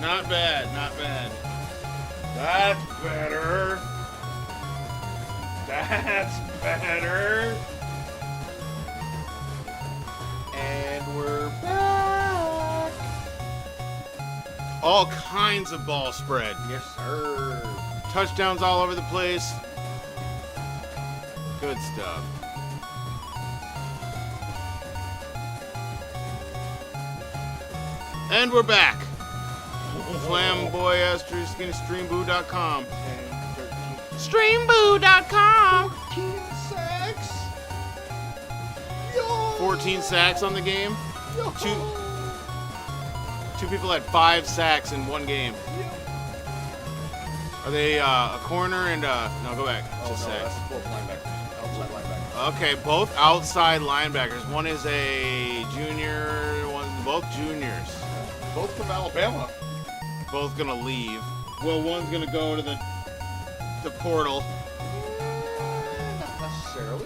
Not bad, not bad. That's better. That's better. And we're back. All kinds of ball spread. Yes, sir. Touchdowns all over the place. Good stuff. And we're back. Flamboy@streamboo.com. Streamboo.com. 14 sacks. 14 sacks on the game. Yo. Two people had 5 sacks in one game. Are they a corner and no, go back. Just sacks. That's both linebackers. Outside linebackers. Okay, both outside linebackers. One is a junior, both juniors. Both from Alabama. Both gonna leave. Well, one's gonna go to the portal. Not necessarily.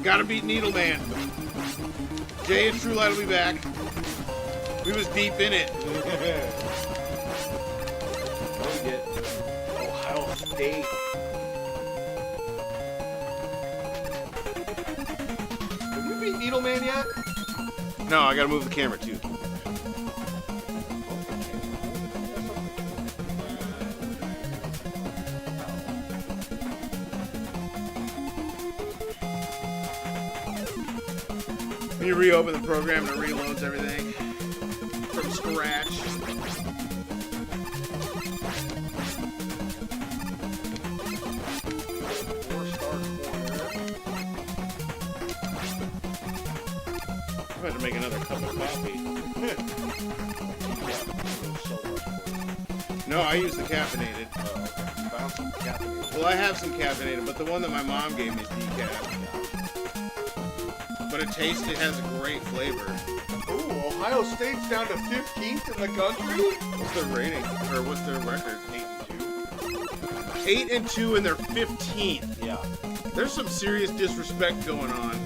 Gotta beat Needleman. Jay and True Light will be back. We was deep in it. What do we get? Ohio State. Have you beat Needleman yet? No, I gotta move the camera too. When you reopen the program, it reloads everything from scratch. I'm about to make another cup of coffee. No, I use the caffeinated. Found some caffeinated. Well, I have some caffeinated, but the one that my mom gave me is decaf. But it has a great flavor. Ooh, Ohio State's down to 15th in the country? What's their rating? Or what's their record? 8-2 and they're 15th. Yeah. There's some serious disrespect going on.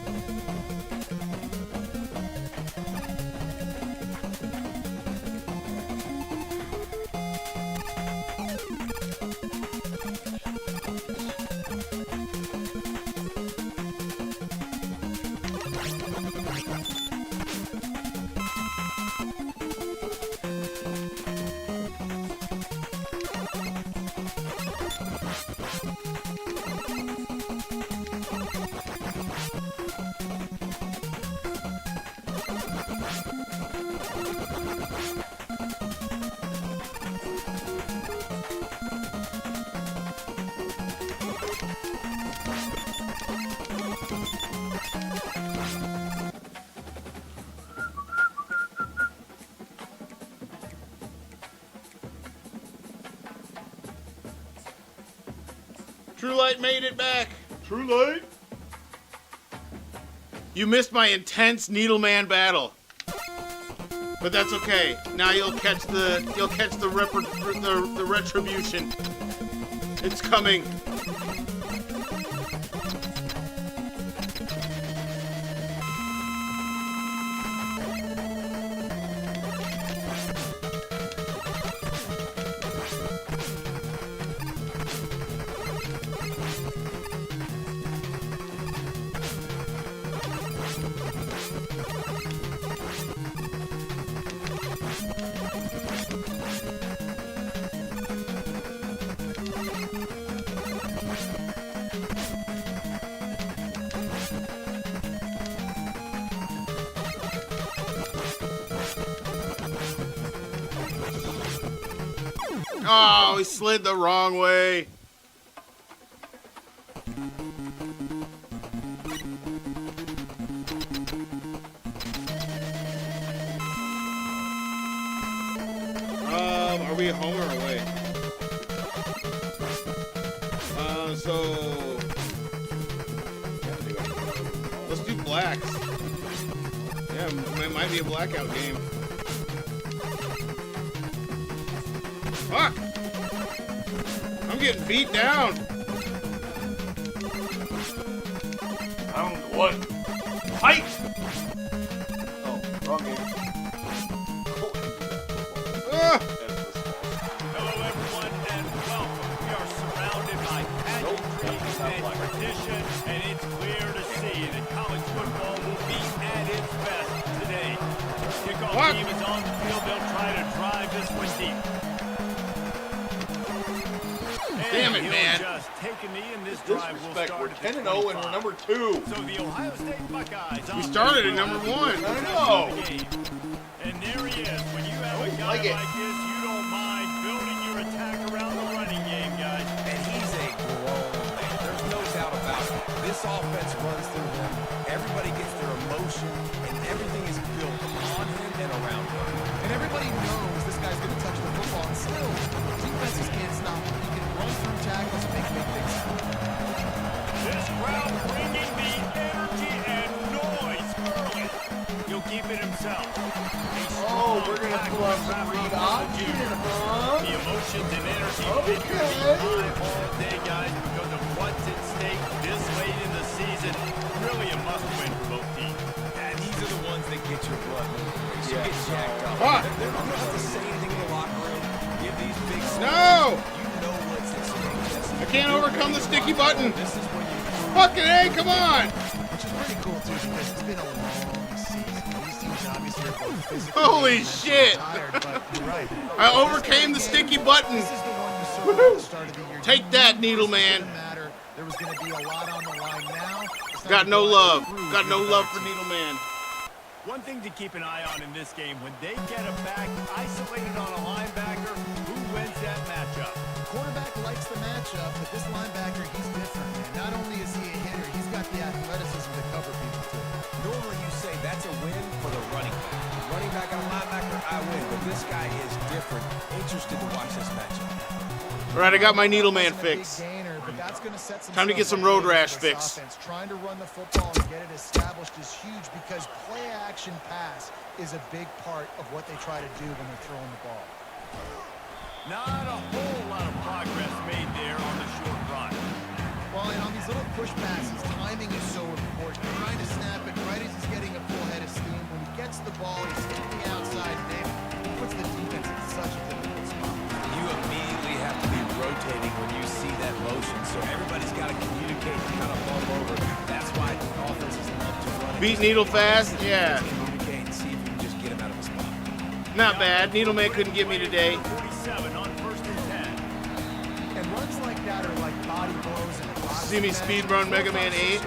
True Light made it back. True Light? You missed my intense Needleman battle. But that's okay. Now you'll catch the retribution. It's coming. Oh, he slid the wrong way. Are we home or away? So let's do blacks. Yeah, it might be a blackout game. Fuck! I'm getting beat down. Round one. Fight! Oh, wrong game. and tradition, and it's clear to see that college football will be at its best today. Kickoff team is on the field. They'll try to drive this one deep. Damn it, man. Just take a knee, and this drive will Disrespect. start We're at 10 the and 0 and we're 25. number 2. So the Ohio State Buckeyes. We started at number 1. I know. And there he is. When you have a guy like it. like this, you don't mind building your attack around the running game, guys. And he's a grown man. There's no doubt about it. This offense runs through him. Everybody gets their emotion, and everything is built on him and around him. And everybody knows this guy's going to touch the football, and still, defenses can't stop him. He can run through tackles and make big things. This crowd bringing the energy and noise early. He'll keep it himself. Oh, we're going to pull out some read option, huh? The emotions and energy Okay. high all day, guys, because of what's at stake this late in the season. Really a must-win for both teams. And these are the ones that get your blood moving. You get jacked up. Fuck. They're not going to have to say anything in the locker room. Give these big No! You know what's at stake. I can't overcome the sticky button. This is when you Fucking A, come on! Which is pretty cool, too, because it's been a long season. These teams obviously are both physically Holy and shit. tired, but you're right. I overcame the sticky button. This is the one you saw at the start of the year. Take that, Needle Man. Matter. There was going to be a lot on the line now. It's Got time no to go love. through Got no the love better for team. Needle Man. One thing to keep an eye on in this game, when they get a back isolated on a linebacker, who wins that matchup? Quarterback likes the matchup, but this linebacker, he's different, man. Not only is he a hitter, he's got the athleticism to cover people, too. normally you say that's a win for the running back. Running back and linebacker, I win, but this guy is different. Interested to watch this matchup. All right, I got my Needle Man Wasn't a big fix. gainer, but that's gonna set Time to get stuff some up road for rash this fix. offense. Trying to run the football and get it established is huge because play action pass is a big part of what they try to do when they're throwing the ball. Not a whole lot of progress made there on the short run. Well, and on these little push passes, timing is so important. You're trying to snap it right as he's getting a full head of steam. When he gets the ball, he's hitting the outside, and it puts the defense in such a difficult spot. You immediately have to be rotating when you see that motion, so everybody's got to communicate and kind of bump over. That's why offenses love to run. Beat Needle fast? Yeah. Communicate and see if you can just get him out of the spot. Not bad. Needle Man couldn't get me today. 47 on 1st and 10. And runs like that are like body blows and See me speed run Mega Man 8?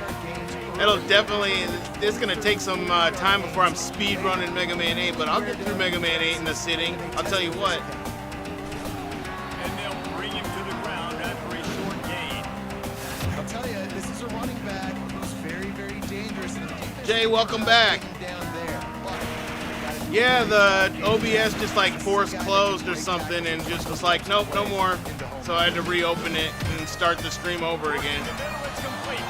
That'll definitely, it's going to take some time before I'm speed running Mega Man 8, but I'll get through Mega Man 8 in a sitting. I'll tell you what. And they'll bring him to the ground after a short gain. I'll tell you, this is a running back who's very, very dangerous. And the defense Jay, welcome back. down there. But Yeah, the OBS just like forced closed or something and just was like, nope, no more. So I had to reopen it and start the stream over again. In the middle, it's complete.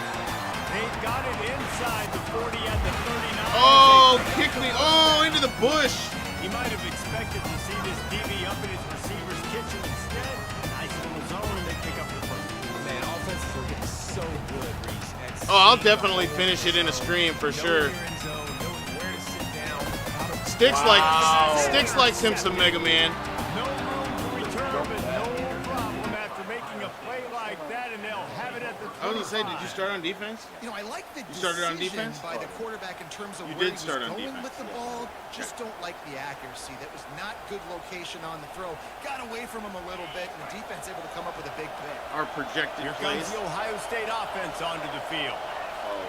They've got it inside the 40 at the 39. Oh, kick me. Oh, into the bush. He might have expected to see this DB up in his receiver's kitchen instead. Nice little zone, and they pick up the first. Man, offenses are getting so good, Reese. at Oh, I'll seeing definitely the finish it in a stream for knowing sure. your end zone, knowing where to sit down, how to Sticks likes him some Mega Man. No room to return, but no problem after making a play like that, and they'll have it at the 25. I was gonna say, did you start on defense? you know, I like the started on decision defense? by the quarterback in terms of You where did he start was on going defense, with the yeah. ball. Just don't like the accuracy. That was not good location on the throw. Got away from him a little bit, and the defense able to come up with a big play. Our projected Here comes plays. the Ohio State offense onto the field.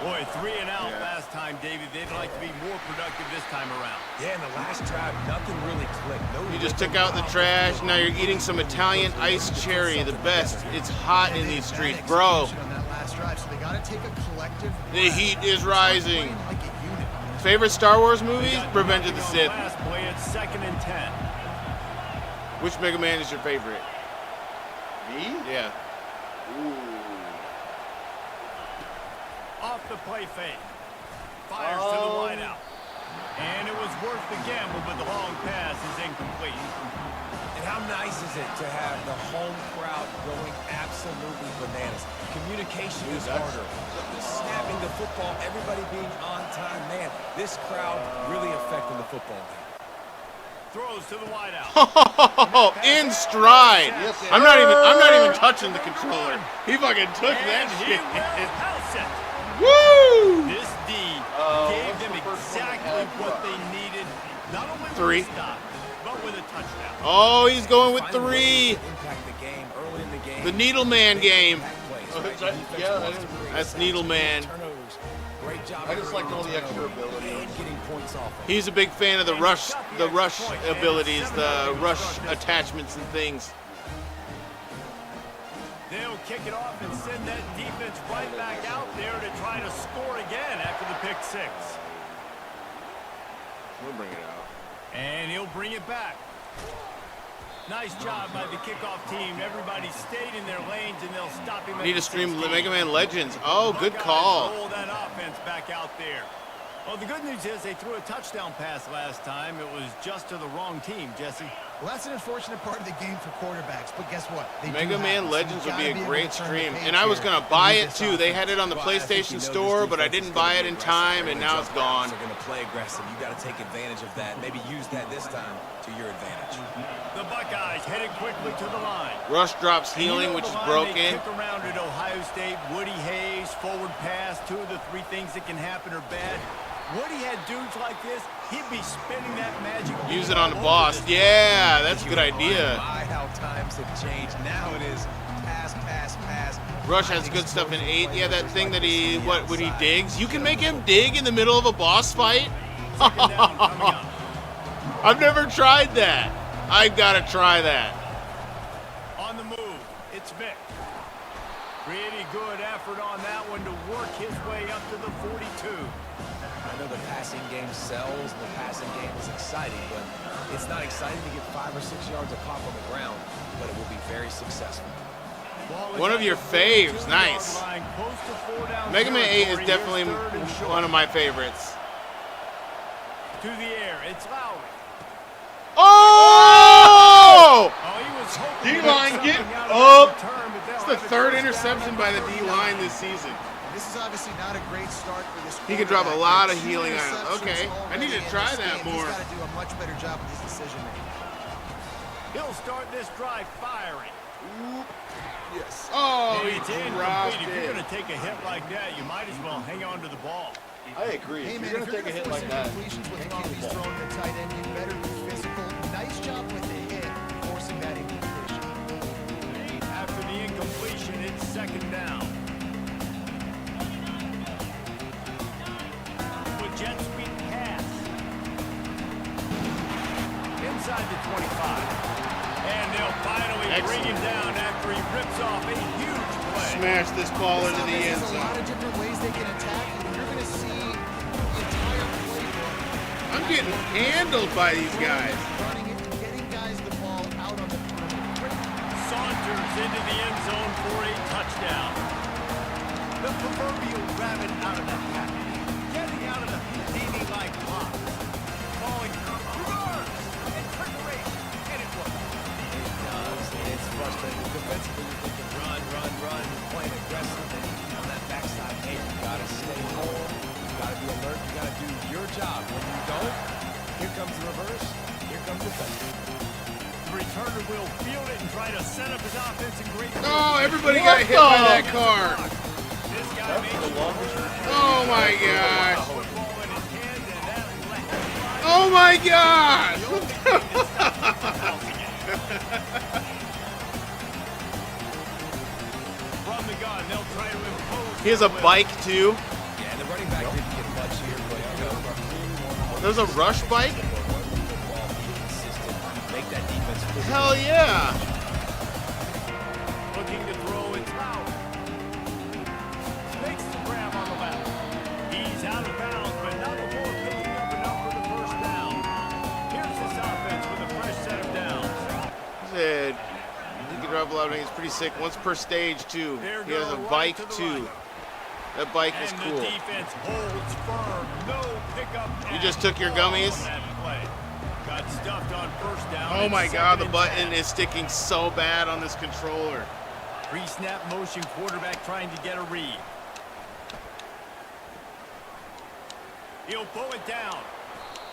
Boy, 3 and out Yeah. last time, David. They'd like to be more productive this time around. Yeah, in the last drive, nothing really clicked. No You just took out the trash. Now you're eating some Italian iced cherry, the best. It's hot in these streets, bro. On that last drive, so they got to take a collective. The heat is rising. Playing like a unit. Favorite Star Wars movie? Got Revenge of the on Sith. Last play at 2nd and 10. Which Mega Man is your favorite? Me? Yeah. Ooh. Off the play fake. Fires to the wideout. And it was worth the gamble, but the long pass is incomplete. And how nice is it to have the home crowd going absolutely bananas? Communication is harder. The snapping the football, everybody being on time. Man, this crowd really affecting the football game. throws to the wideout. Oh, in stride. Yes, I'm not even touching the controller. He fucking took that And he shit. will house it. Woo! This D gave what's them the first one they exactly had? what they needed, not only with 3. a stop, but with a touchdown. Oh, he's going with Finding ways 3. to impact the game early in the game. The Needleman game. Yeah, that is. That's Needleman. Turnovers. Great job. I just liked all the extra and abilities. getting points off. He's a big fan of the rush abilities, the rush attachments and things. They'll kick it off and send that defense right back out there to try to score again after the pick 6. We'll bring it out. And he'll bring it back. Nice job by the kickoff team. Everybody stayed in their lanes, and they'll stop him. Need to stream Mega Man Legends. Oh, good call. Roll that offense back out there. Well, the good news is they threw a touchdown pass last time. It was just to the wrong team, Jesse. Well, that's an unfortunate part of the game for quarterbacks, but guess what? They do Mega Man happen, so Legends you would be gotta a able great to turn the stream. page And I was here going to and buy move it this too. They offense. had it on the Well, I think PlayStation you know this Store, but I defense didn't is gonna buy it be in aggressive. time, They're and gonna now it's jump routes. gone. They're going to play aggressive. You got to take advantage of that. Maybe use that this time to your advantage. The Buckeyes headed quickly to the line. Rush drops And you healing, know which the is line they broken. kick around at Ohio State. Woody Hayes, forward pass, 2 of the 3 things that can happen are bad. Woody had dudes like this, he'd be spinning that magic. Use bean it on the all boss. over this. Yeah, that's a good idea. My, how times have changed. Now it is pass, pass, pass. Rush has good stuff in 8. Yeah, that thing that when he digs. You can make him dig in the middle of a boss fight? Second down coming up. I've never tried that. I've got to try that. On the move, it's Vic. Pretty good effort on that one to work his way up to the 42. I know the passing game sells, and the passing game is exciting, but it's not exciting to get 5 or 6 yards of pop on the ground, but it will be very successful. One of your faves. Nice. Mega Man 8 is definitely one of my favorites. To the air, it's Lowry. Oh! D-line, get up. It's the 3rd interception by the D-line this season. This is obviously not a great start for this. He could drop a lot of quarterback. healing 2 items. interceptions Okay, I need to already in try this that game. more. He's got to do a much better job with his decision making. He'll start this drive firing. Yes. Oh, he It's dropped incomplete. If you're it. going to take a hit like that, you might as well hang on to the ball. I agree. Hey If man, you're if going to take a hit like that, completions with hang on to the QBs ball. throwing the tight end, you better be physical. Nice job with the hit, forcing that incompletion. After the incompletion, it's 2nd down. With jet sweep pass. Inside the 25. And they'll finally bring him down after he rips off a huge play. Smash this ball into the end There's a lot zone. of different ways they can attack you. You're going to see the entire playbook. I'm getting handled by these guys. Running it and getting guys the ball out on the perimeter. Saunters into the end zone for a touchdown. The proverbial rabbit out of the hat. Getting out of the Houdini-like box. Calling reverse and trickery. And it works. It's frustrating. Defensively, you're thinking run, run, run. You're playing aggressive. And on that backside, hey, you got to stay home. You got to be alert. You got to do your job. When you don't, here comes the reverse. Here comes the defense. The returner will field it and try to set up his offense in great. Oh, everybody got hit by that car. This guy made the Oh my gosh. football in his hands, and that left. Oh my gosh. From the gun, they'll try to impose. He has a bike too. Yeah, and the running back didn't get much here, but you know, There's a rush bike? ball, be consistent, make that defense physical. Hell yeah. Looking to throw, it's Lowry. Makes the grab on the left. He's out of bounds, but not before picking up enough for the 1st down. Here's this offense with a fresh set of downs. He said he can drive a lot of things. Pretty sick. Once per stage too. He has a bike too. That bike is And cool. the defense holds firm. No pickup. You just took your gummies? On that play. Got stuffed on 1st down. Oh It's my god, the 2nd and button 10. is sticking so bad on this controller. Pre-snap motion, quarterback trying to get a read. He'll pull it down.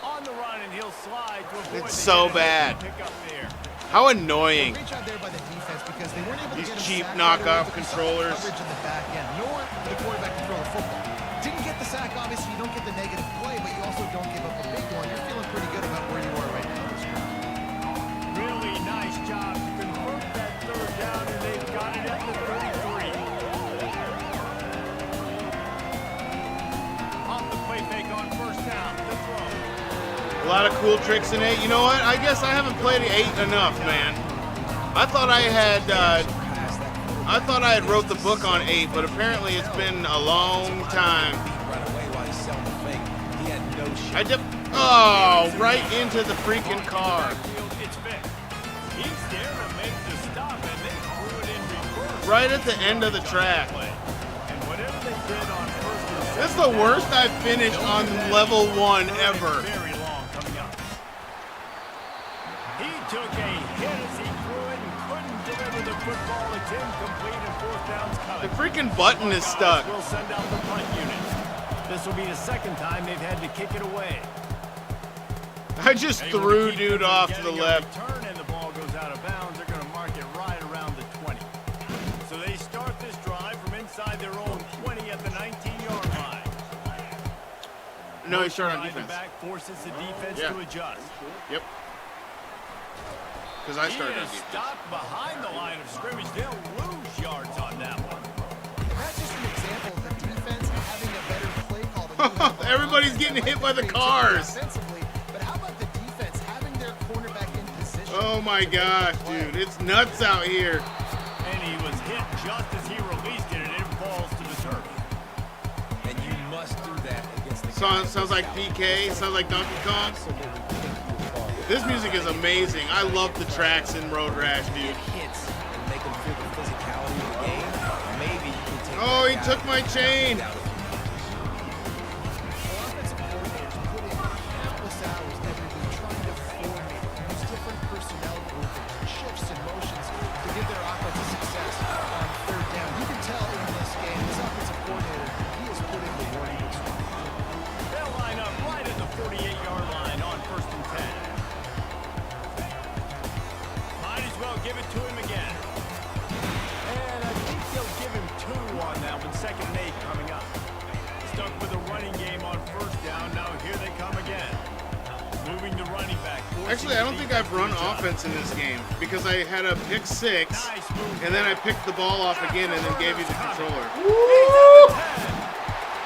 On the run, and he'll slide to avoid It's the so hit bad. pick up there. How annoying. Great job there by the defense because they weren't able to These get a cheap sack knockoff right away, but they saw the controllers. coverage in the back end, nor did the quarterback control the football. Didn't get the sack, obviously you don't get the negative play, but you also don't give up a big one. You're feeling pretty good about where you are right now in this drive. Really nice job to convert that third down, and they've got it at the 33. Off the play fake on first down. The throw. A lot of cool tricks in 8. You know what? I guess I haven't played 8 enough, man. I thought I had wrote the book on 8, but apparently it's been a long time. I just right into the freaking car. It's fixed. He's there to make the stop, and they threw it in reverse. Right at the end of the track. And whatever they did on first and second, This is the worst I've finished on level 1 ever. very long coming up. He took a hit as he threw it and couldn't deliver the football. It's incomplete and fourth down's coming. The freaking button is stuck. We'll send out the punt unit. This will be the second time they've had to kick it away. I just threw dude off to the left. Turn and the ball goes out of bounds. They're going to mark it right around the 20. So they start this drive from inside their own 20 at the 19-yard line. No, he started on Right, the defense. back forces the defense Yeah. to adjust. Yep. Because I He started on is defense. stopped behind the line of scrimmage. They'll lose yards on that one. That's just an example of the defense having a better play call than you have on Everybody's offense. getting That hit might by the be cars. offensively, but how about the defense having their cornerback in position? Oh my gosh, dude. It's nuts out here. And he was hit just as he released it, and it falls to the turf. And you must do that against the Sounds like PK. Sounds like Donkey Kong. This music is amazing. I love the tracks in Road Rash, dude. hits and make them feel the physicality of the game. Maybe you can take Oh, he that took guy my chain. out of it. Offensive coordinators put in countless hours every week trying to coordinate, use different personnel groupings, shifts and motions to give their offense success on third down. You can tell in this game, this offensive coordinator, he is putting the work in this one. They'll line up right at the 48-yard line on first and 10. Might as well give it to him again. And I think they'll give him 2 on that one. Second and 8 coming up. Stuck with a running game on first down. Now here they come again. Moving the running back. Actually, I don't think I've run offense in this game because I had a pick 6, Nice move. and then I picked the ball off again and then gave you the controller.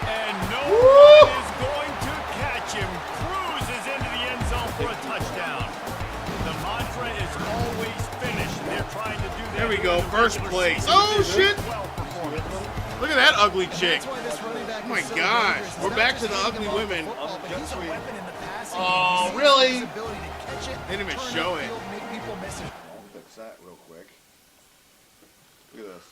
And no one is going to catch him. Cruises into the end zone for a touchdown. The mantra is always finish. They're trying to do that. There we go, in the first regular place. season. Oh, shit. Well performance. Look at that ugly chick. That's why this running back Oh my is so gosh, dangerous. It's we're not back just to the getting ugly him off the women. football, but he's a weapon in the passing Oh, game. really? His ability to catch it, They didn't even turn show upfield, it. make people miss it. Fix that real quick. Look at this.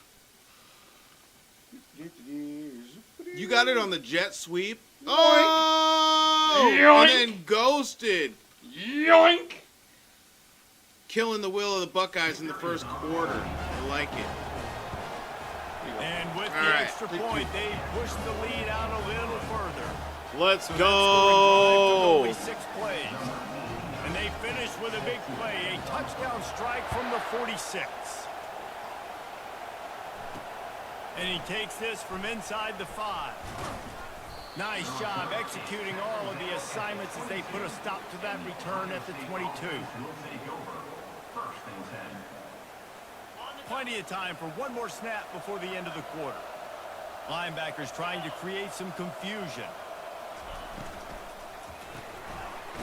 You got it on the jet sweep. Oh! And then ghosted. Yoink! Killing the will of the Buckeyes in the first quarter. I like it. And with the All right. extra point, they push the lead out a little further. Let's So that scoring drive took go. only 6 plays. And they finish with a big play, a touchdown strike from the 46. And he takes this from inside the 5. Nice job executing all of the assignments as they put a stop to that return at the 22. Plenty of time for one more snap before the end of the quarter. Linebackers trying to create some confusion.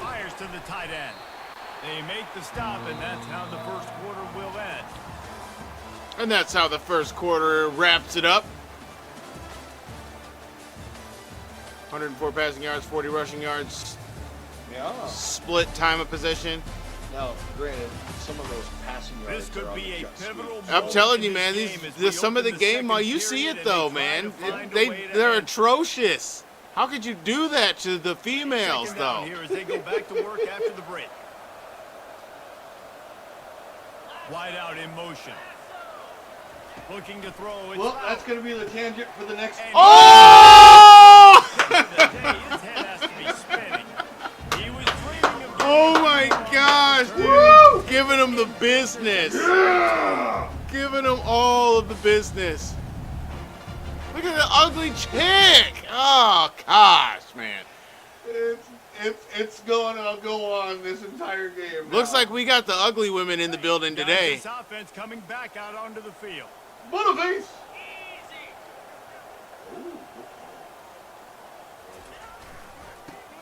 Fires to the tight end. They make the stop, and that's how the first quarter will end. And that's how the first quarter wraps it up. 104 passing yards, 40 rushing yards, Yeah. split time of possession. Now, granted, some of those passing yards This could are on be the a jet pivotal sweep. I'm moment telling in you, this man, game as these we some of the open game, second you see period, it and they though, try man. to find a They way to they're end. atrocious. How could you do that to the females Second down though? here as they go back to work after the break. Wide out in motion. Looking to throw. It's Well, out. that's going to be the tangent for the next. And Oh! His head has to be spinning. He was the business. Giving them all of the business. Look at the ugly chick. Oh, gosh, man. It's going to go on this entire game. Looks now. like we got the ugly women in the building today. This offense coming back out onto the field. Butterface.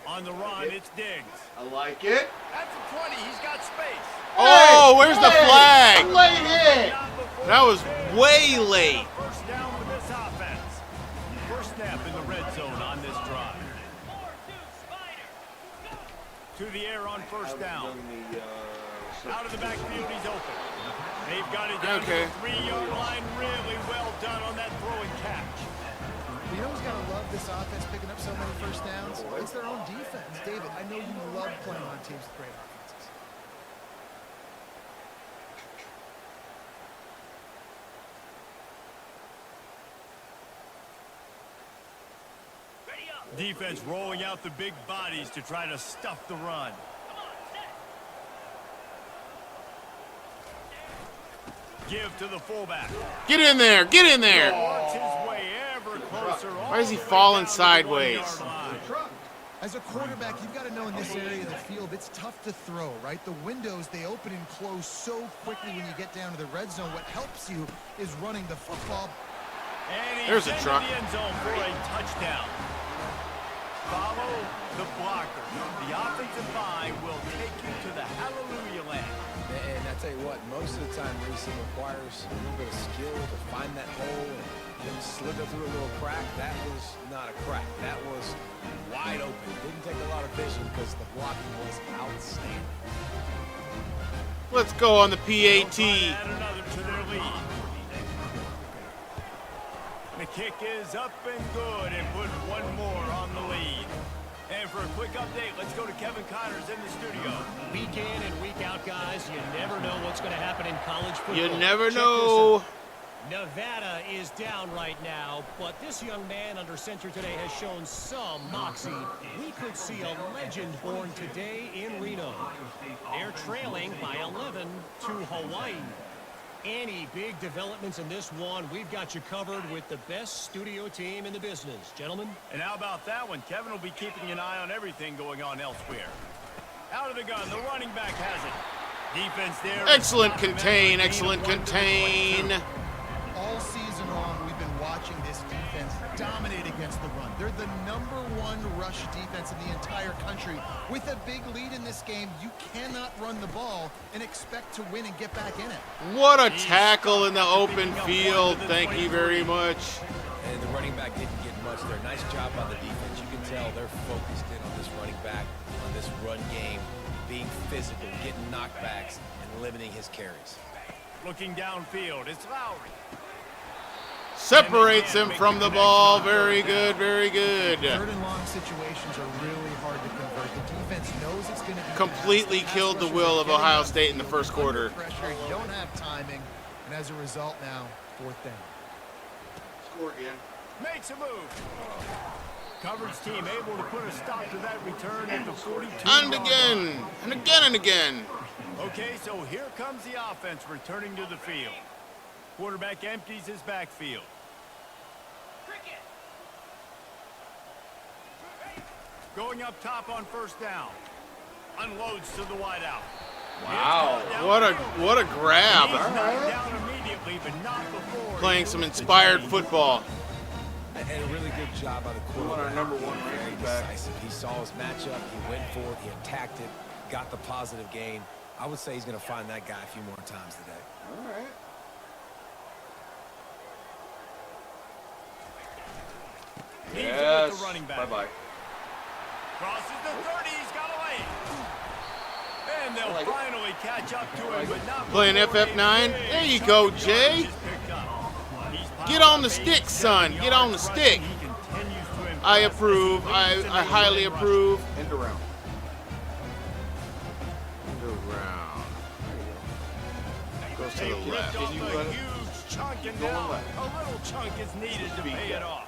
On the run, it's Diggs. I like it. At the 20, he's got space. Oh, where's the flag? Late hit. Not before That was the way late. First down for this offense. First snap in the red zone on this drive. To the air on first down. Out of the backfield, he's open. They've got it down to the 3-yard line. Really well done on that throw and catch. You know who's got to love this offense picking up so many first downs? It's their own defense. David, I know you love playing on teams with great offenses. Defense rolling out the big bodies to try to stuff the run. Give to the fullback. Get in there. Get in there. Works his way ever closer. Why is he all the way falling down to the sideways? 1-yard line. As a quarterback, you've got to know in this area of the field, it's tough to throw, right? The windows, they open and close so quickly when you get down to the red zone. What helps you is running the football. And he's There's a into truck. the end zone for a touchdown. Follow the blocker. The offensive line will take you to the hallelujah land. And I tell you what, most of the time racing requires a little bit of skill to find that hole and slither through a little crack. That was not a crack. That was wide open. Didn't take a lot of vision because the blocking was outstanding. Let's go on the They'll try to PAT. add another to their lead. The kick is up and good and put one more on the lead. And for a quick update, let's go to Kevin Connors in the studio. Week in and week out, guys, you never know what's going to happen in college football. You never Check this know. out. Nevada is down right now, but this young man under center today has shown some moxie. We could see a legend born today in Reno. They're trailing by 11 to Hawaii. Any big developments in this one, we've got you covered with the best studio team in the business. Gentlemen. And how about that one? Kevin will be keeping an eye on everything going on elsewhere. Out of the gun, the running back has it. Defense there. Excellent contain. Excellent contain. All season long, we've been watching this defense dominate against the run. They're the #1 rush defense in the entire country. With a big lead in this game, you cannot run the ball and expect to win and get back in it. What a tackle in the open field. Thank you very much. And the running back didn't get much there. Nice job by the defense. You can tell they're focused in on this running back, on this run game, being physical, getting knockbacks, and limiting his carries. Looking downfield, it's Lowry. Separates him from the ball. Very good. Very good. Third and long situations are really hard to convert. The defense knows it's going to be Completely fast. killed the Pass will rushers of are getting Ohio up State in the first under quarter. Pressure, you don't have timing, and as a result now, 4th down. Score again. Makes a move. Coverage team able to put a stop to that return at the 42. And again. And again and again. Okay, so here comes the offense returning to the field. Quarterback empties his backfield. Going up top on first down. Unloads to the wideout. Wow. What a He's grab. knocked down immediately, but not before. Playing some inspired football. And a really good job by the We want our quarterback. #1 Very ranking back. decisive. He saw his matchup. He went for it. He attacked it. Got the positive gain. I would say he's going to find that guy a few more times today. All right. Leaves it Yes. with the running back. Bye-bye. Crosses the 30. He's got away. And they'll like it. finally catch up to him, but not Playing before a FF9. big There you chunk go, of Jay. yardage is picked up. He's Get piled on up the 87 stick, son. Get on the yards stick. rushing. He continues to impress I as he approve. leads I the highly league in approve. End around. Around. Goes to They the ripped left. off Can you a let it- huge chunk, and Go now left. a little chunk is needed to pay it off.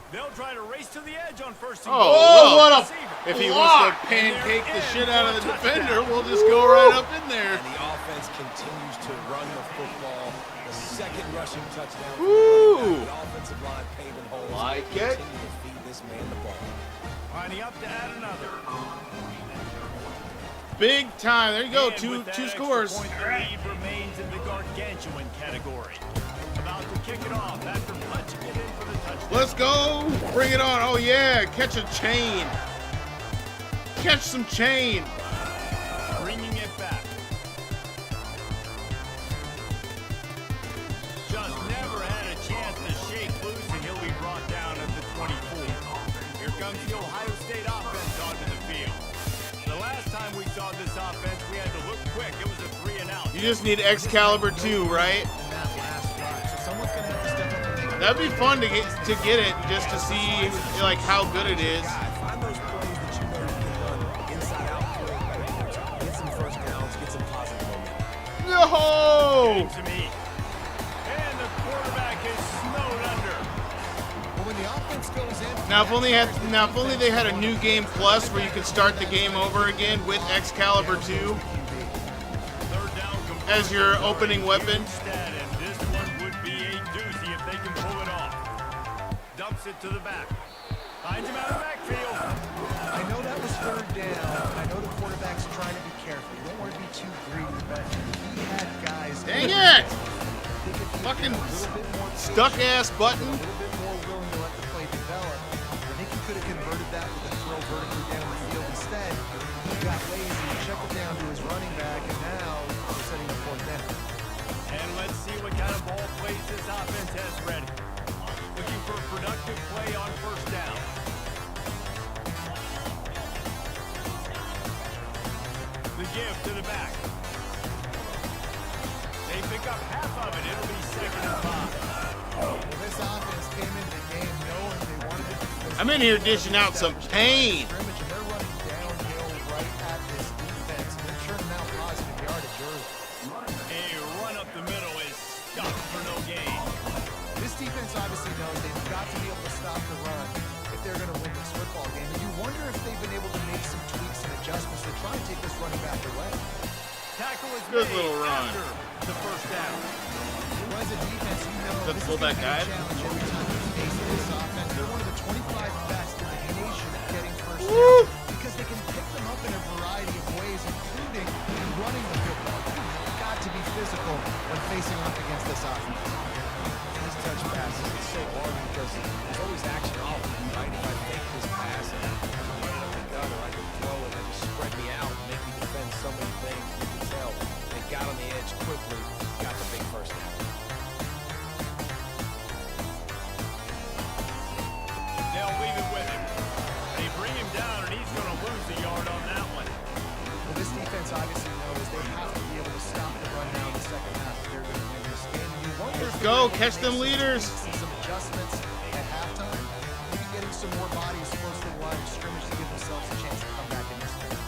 They'll try to race to the edge on first and Oh, goal. whoa. what a Receiver. If he wants to pancake the shit out of the defender, we'll just go right up in there. And the offense continues to run the football. The second rushing touchdown. Woo! The offensive line paving holes. Like it. Continue to feed this man the ball. Lining up to add another. Big time. There you go. And Two with that extra scores. point, the lead remains in the gargantuan category. About to kick it off after punching it in for the touchdown. Let's go. Bring it on. Oh, yeah. Catch a chain. Catch some chain. Bringing it back. Just never had a chance to shake loose, and he'll be brought down at the 24. Here comes the Ohio State offense onto the field. The last time we saw this offense, we had to look quick. It was a 3-and-out. You just need Excalibur 2, right? In that last drive. So someone's going to have to step up and make a That'd be fun to get it just to see like how good it is. Find those plays that you know you can run inside out. Get some first downs. Get some positive momentum. Yo! To me. And the quarterback is snowed under. But when the offense goes in, Now if only they had a new game plus where you could start the game over again with Excalibur 2 Third down complete. as your opening weapon. Instead, and this one would be a doozy if they can pull it off. Dumps it to the back. Finds him out of the backfield. I know that was third down. I know the quarterback's trying to be careful. You don't want to be too greedy, but he had guys. Dang it! Think if he Fucking had a little bit more patience, Stuck ass button. a little bit more willing to let the play develop. I think he could have converted that with a throw vertically down the field. Instead, he got lazy, checked it down to his running back, and now we're setting up fourth down. And let's see what kind of ball plays this offense has ready. Looking for a productive play on first down. The give to the back. They pick up half of it. It'll be 2nd and 5. Well, this offense came into the game knowing they wanted to do this. I'm in here dishing out some pain. Scrimmage, and they're running downhill right at this defense, and they're churning out positive yardage early. A run up the middle is stuffed for no gain. This defense obviously knows they've got to be able to stop the run if they're going to win this football game. And you wonder if they've been able to make some tweaks and adjustments to try and take this running back away. Tackle is Good made little run. after the first down. Well, as a defense, you know The this is fullback going to be a guy? challenge every time you face this offense. They're one of the 25 best in the nation at getting first Woo! down because they can pick them up in a variety of ways, including running the football. You've got to be physical when facing off against this offense. These touch passes is so hard because there's always action off of you, right? If I take this pass and I run it up the gut or I can throw it and just spread me out and make me defend so many things, you can tell they got on the edge quickly, got the big first down. They'll leave it with him. They bring him down, and he's going to lose a yard on that one. Well, this defense obviously knows they have to be able to stop the run now in the second half if they're going to win this game. And you wonder Let's if go, they're able to catch make them some leaders. tweaks and some adjustments at halftime. Maybe getting some more bodies close to the line of scrimmage to give themselves a chance to come back in this game.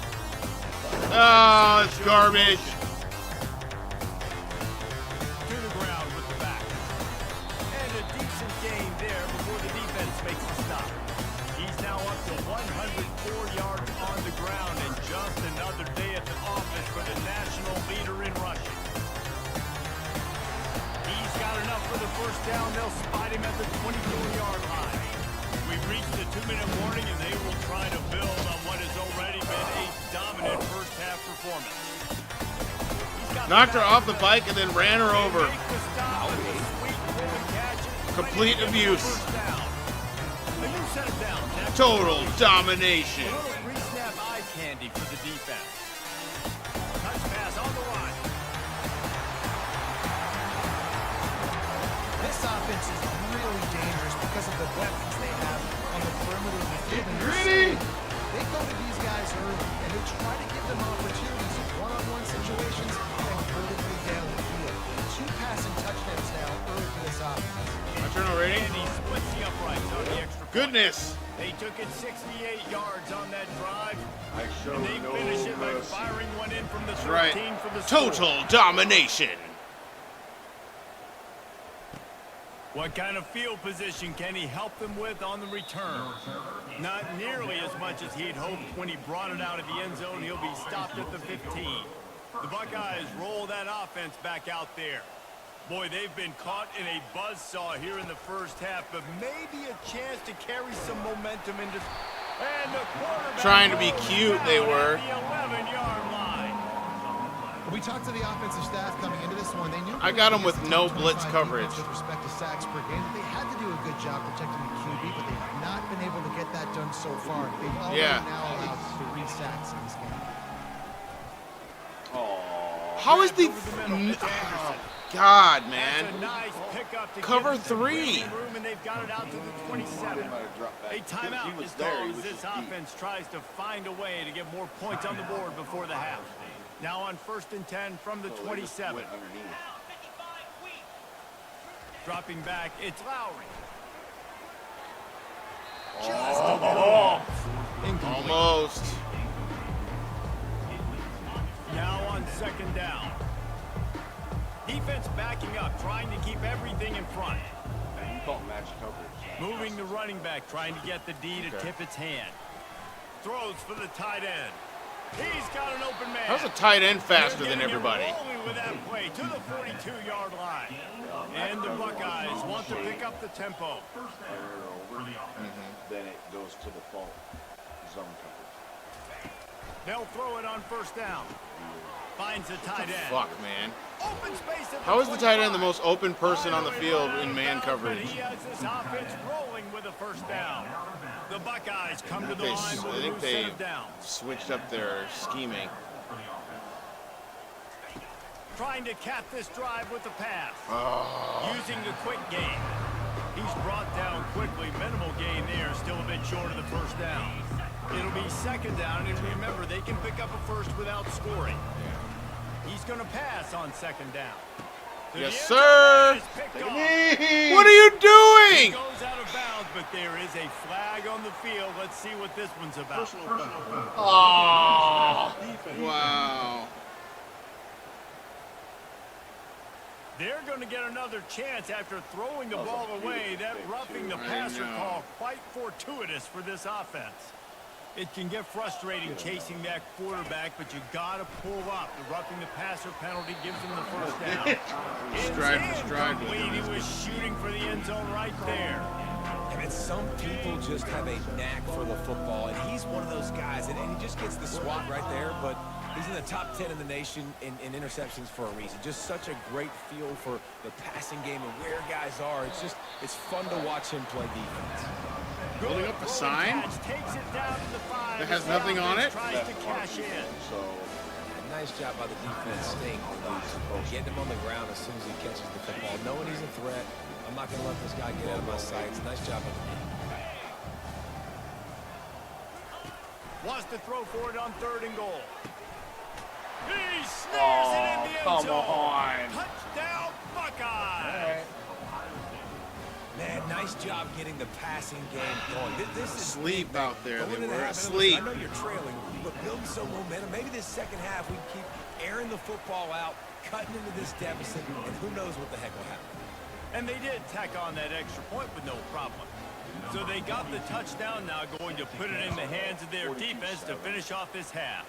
Oh, it's garbage. To the ground with the back. And a decent gain there before the defense makes a stop. He's now up to 104 yards on the ground, and just another day at the office for the national leader in rushing. He's got enough for the first down. They'll spot him at the 24-yard line. We've reached the 2-minute warning, and they will try to build on what has already been a dominant first-half performance. He's got Knocked her off the bike and then ran her over. Make the stop with a sweet rolling catch. Complete abuse. First down. A new set of downs. After Total domination. a little pre-snap eye candy for the defense. Touch pass on the line. This offense is really dangerous because of the weapons they have on the perimeter of the field. And you're seeing they go to these guys early, and they try to give them opportunities in one-on-one situations and vertically down the field. 2 passing touchdowns now early for this offense. My turn already? And he splits the uprights on the extra point. Goodness. They took it 68 yards on that drive. I show And they no finish it by mercy. firing one in from the 13 Right. for the score. Total domination. What kind of field position can he help them with on the return? Not nearly as much as he'd hoped when he brought it out of the end zone. He'll be stopped at the 15. The Buckeyes roll that offense back out there. Boy, they've been caught in a buzzsaw here in the first half, but maybe a chance to carry some momentum into... And the quarterback Trying to be cute, they were. at the 11-yard line. We talked to the offensive staff coming into this one. They knew I got them with no blitz 25 coverage. defense with respect to sacks per game. They had to do a good job protecting the QB, but they have not been able to get that done so far. They've already now allowed 3 sacks in this game. How is the... Oh, God, man. That's a nice pickup to Cover get into 3. breathing room, and they've got it out to the 27. A timeout is called as this offense tries to find a way to get more points on the board before the half. Now on 1st and 10 from the 27. Dropping back, it's Lowry. Just a little incomplete. Almost. Now on 2nd down. Defense backing up, trying to keep everything in front. Moving the running back, trying to get the D to tip its hand. Throws for the tight end. He's got an open man. How's a tight end faster than They're getting everybody? it rolling with that play to the 42-yard line. And the Buckeyes want to pick up the tempo. Then it goes to the fault zone coverage. They'll throw it on 1st down. Finds the tight end. Fuck, man. Open space at How is the tight end the 25. most open person on the field in man But coverage? he has this offense rolling with a 1st down. The Buckeyes come to the line I with a think new they set of downs. switched up their scheming. Trying to cap this drive with the pass. Oh. Using the quick game. He's brought down quickly. Minimal gain there. Still a bit short of the 1st down. It'll be 2nd down, and remember, they can pick up a first without scoring. He's going to pass on 2nd down. To Yes, the end sir. zone, it's picked off. What are you He doing? goes out of bounds, but there is a flag on the field. Let's see what this one's about. Oh. Wow. They're going to get another chance after throwing the ball away. That roughing the passer know. call quite fortuitous for this offense. It can get frustrating chasing that quarterback, but you got to pull up. The roughing the passer penalty gives him the 1st down. Stride for It's stride with incomplete. him. He was shooting for the end zone right there. And some people just have a knack for the football, and he's one of those guys, and he just gets the swat right there, but he's in the top 10 in the nation in interceptions for a reason. Just such a great feel for the passing game and where guys are. It's fun to watch him play defense. Holding up a sign Catch, takes it down to the 5. that has nothing on it? Tries to cash in. So A nice job by the defense staying loose, getting him on the ground as soon as he catches the football, knowing he's a threat. I'm not going to let this guy get out of my sights. Nice job by the defense. Wants to throw for it on 3rd and goal. He snares it in the end come zone. on. Touchdown, Buckeyes. Man, nice job getting the passing game going. This is Asleep out there. going They into were half, and asleep. I know you're trailing, but building some momentum. Maybe this 2nd half we keep airing the football out, cutting into this deficit, and who knows what the heck will happen. And they did tack on that extra point with no problem. So they got the touchdown, now going to put it in the hands of their defense to finish off this half.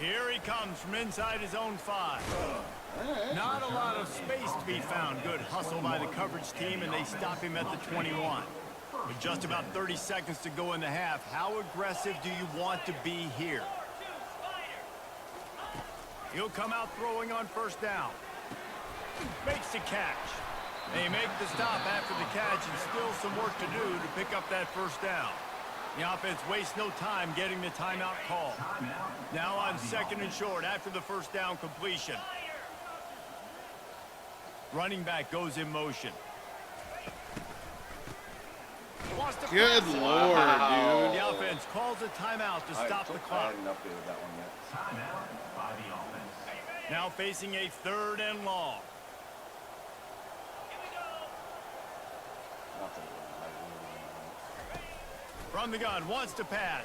Here he comes from inside his own 5. Not a lot of space to be found. Good hustle by the coverage team, and they stop him at the 21. With just about 30 seconds to go in the half, how aggressive do you want to be here? He'll come out throwing on 1st down. Makes the catch. They make the stop after the catch, and still some work to do to pick up that 1st down. The offense wastes no time getting the timeout call. Now on 2nd and short after the 1st down completion. Running back goes in motion. Wants to Good pass it. Lord, dude. The offense calls a timeout to stop the I clock. hadn't updated that one yet. Now facing a 3rd and long. From the gun, wants to pass.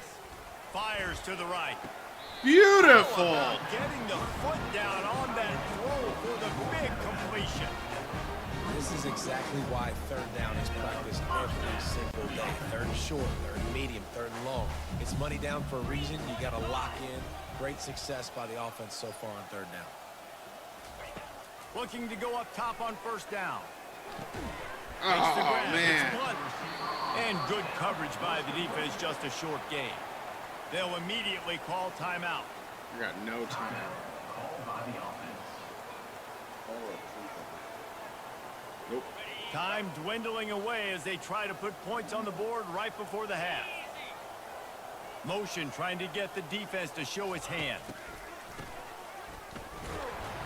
Fires to the right. Beautiful. How about getting the foot down on that throw for the big completion. This This is exactly why third down is practiced every single day. Third and short, third and medium, third and long. It's money down for a reason. You got to lock in. Great success by the offense so far on third down. Looking to go up top on first down. Oh, man. And good coverage by the defense, just a short gain. They'll immediately call timeout. I got no time. Nope. Time dwindling away as they try to put points on the board right before the half. Motion trying to get the defense to show its hand.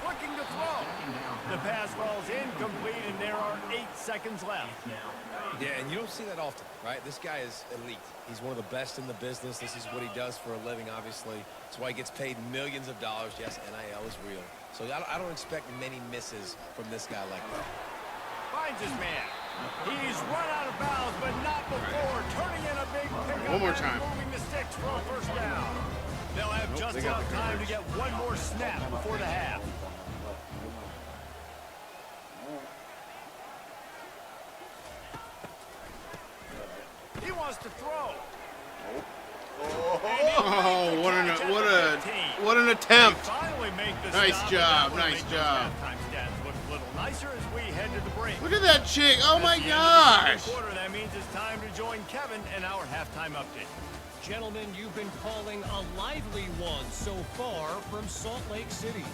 Looking to throw. The pass falls incomplete, and there are 8 seconds left. Yeah, and you don't see that often, right? This guy is elite. He's one of the best in the business. This is what he does for a living, obviously. That's why he gets paid millions of dollars. Yes, NIL is real. So I don't expect many misses from this guy like that. Finds his man. He's run out of bounds, but not before turning in a big pickup. One more time. Moving the sticks for a first down. They'll have just enough time to get one more snap before the half. He wants to throw. Oh, what an attempt. Finally make the Nice stop, job, and that will nice make job. those halftime stats look a little nicer as we head to the break. Look at that chick. Oh my At the end of the gosh. second quarter, that means it's time to join Kevin in our halftime update. Gentlemen, you've been calling a lively one so far from Salt Lake City.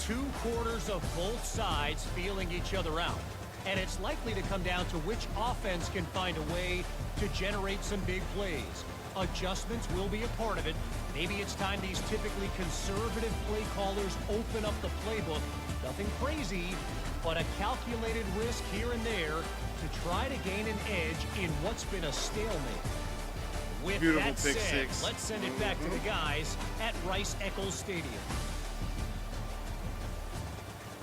2 quarters of both sides feeling each other out. And it's likely to come down to which offense can find a way to generate some big plays. Adjustments will be a part of it. Maybe it's time these typically conservative play callers open up the playbook. Nothing crazy, but a calculated risk here and there to try to gain an edge in what's been a stalemate. With Beautiful that pick said, six. let's send it back to the guys at Rice-Eccles Stadium.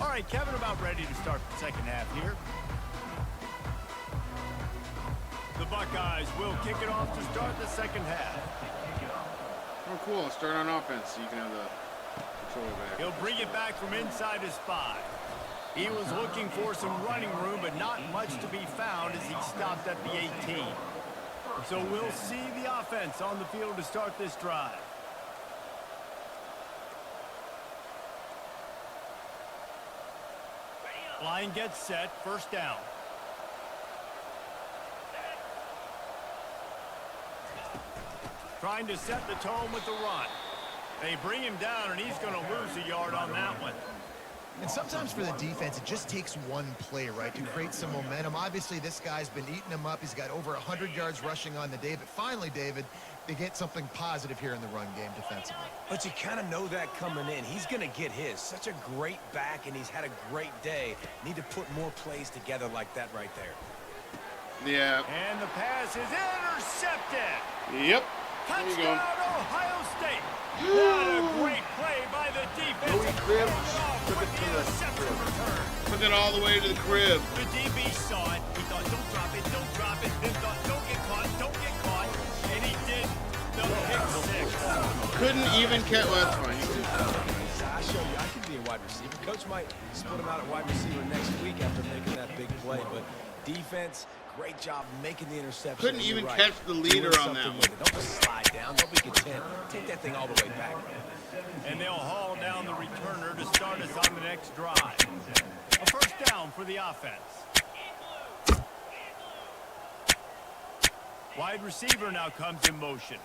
All right, Kevin, about ready to start the second half here. The Buckeyes will kick it off to start the second half. Oh, cool. Start on offense so you can have the controller back. He'll bring it back from inside his 5. He was looking for some running room, but not much to be found as he stopped at the 18. So we'll see the offense on the field to start this drive. Line gets set, first down. Trying to set the tone with the run. They bring him down, and he's going to lose a yard on that one. And sometimes for the defense, it just takes one play, right, to create some momentum. Obviously, this guy's been eating them up. He's got over 100 yards rushing on the day. But finally, David, they get something positive here in the run game defensively. But you kind of know that coming in. He's going to get his. Such a great back, and he's had a great day. Need to put more plays together like that right there. Yeah. And the pass is intercepted. Yep. There you Touchdown, go. Ohio State. What a great play by the defense. crib. Took it to the interception return. Took it all the way to the crib. The DB saw it. He thought, don't drop it, don't drop it. Then thought, don't get caught, don't get caught. And he did the pick 6. Couldn't even catch. Well, that's fine. I show you, I can be a wide receiver. Coach might split him out at wide receiver next week after making that big play. But defense, great job making the interception. Couldn't You're even right. catch the leader Doing on that something one. with it. Don't just slide down. Don't be content. Take that thing all the way back. And they'll haul down the returner to start us on the next drive. A first down for the offense. Wide receiver now comes in motion.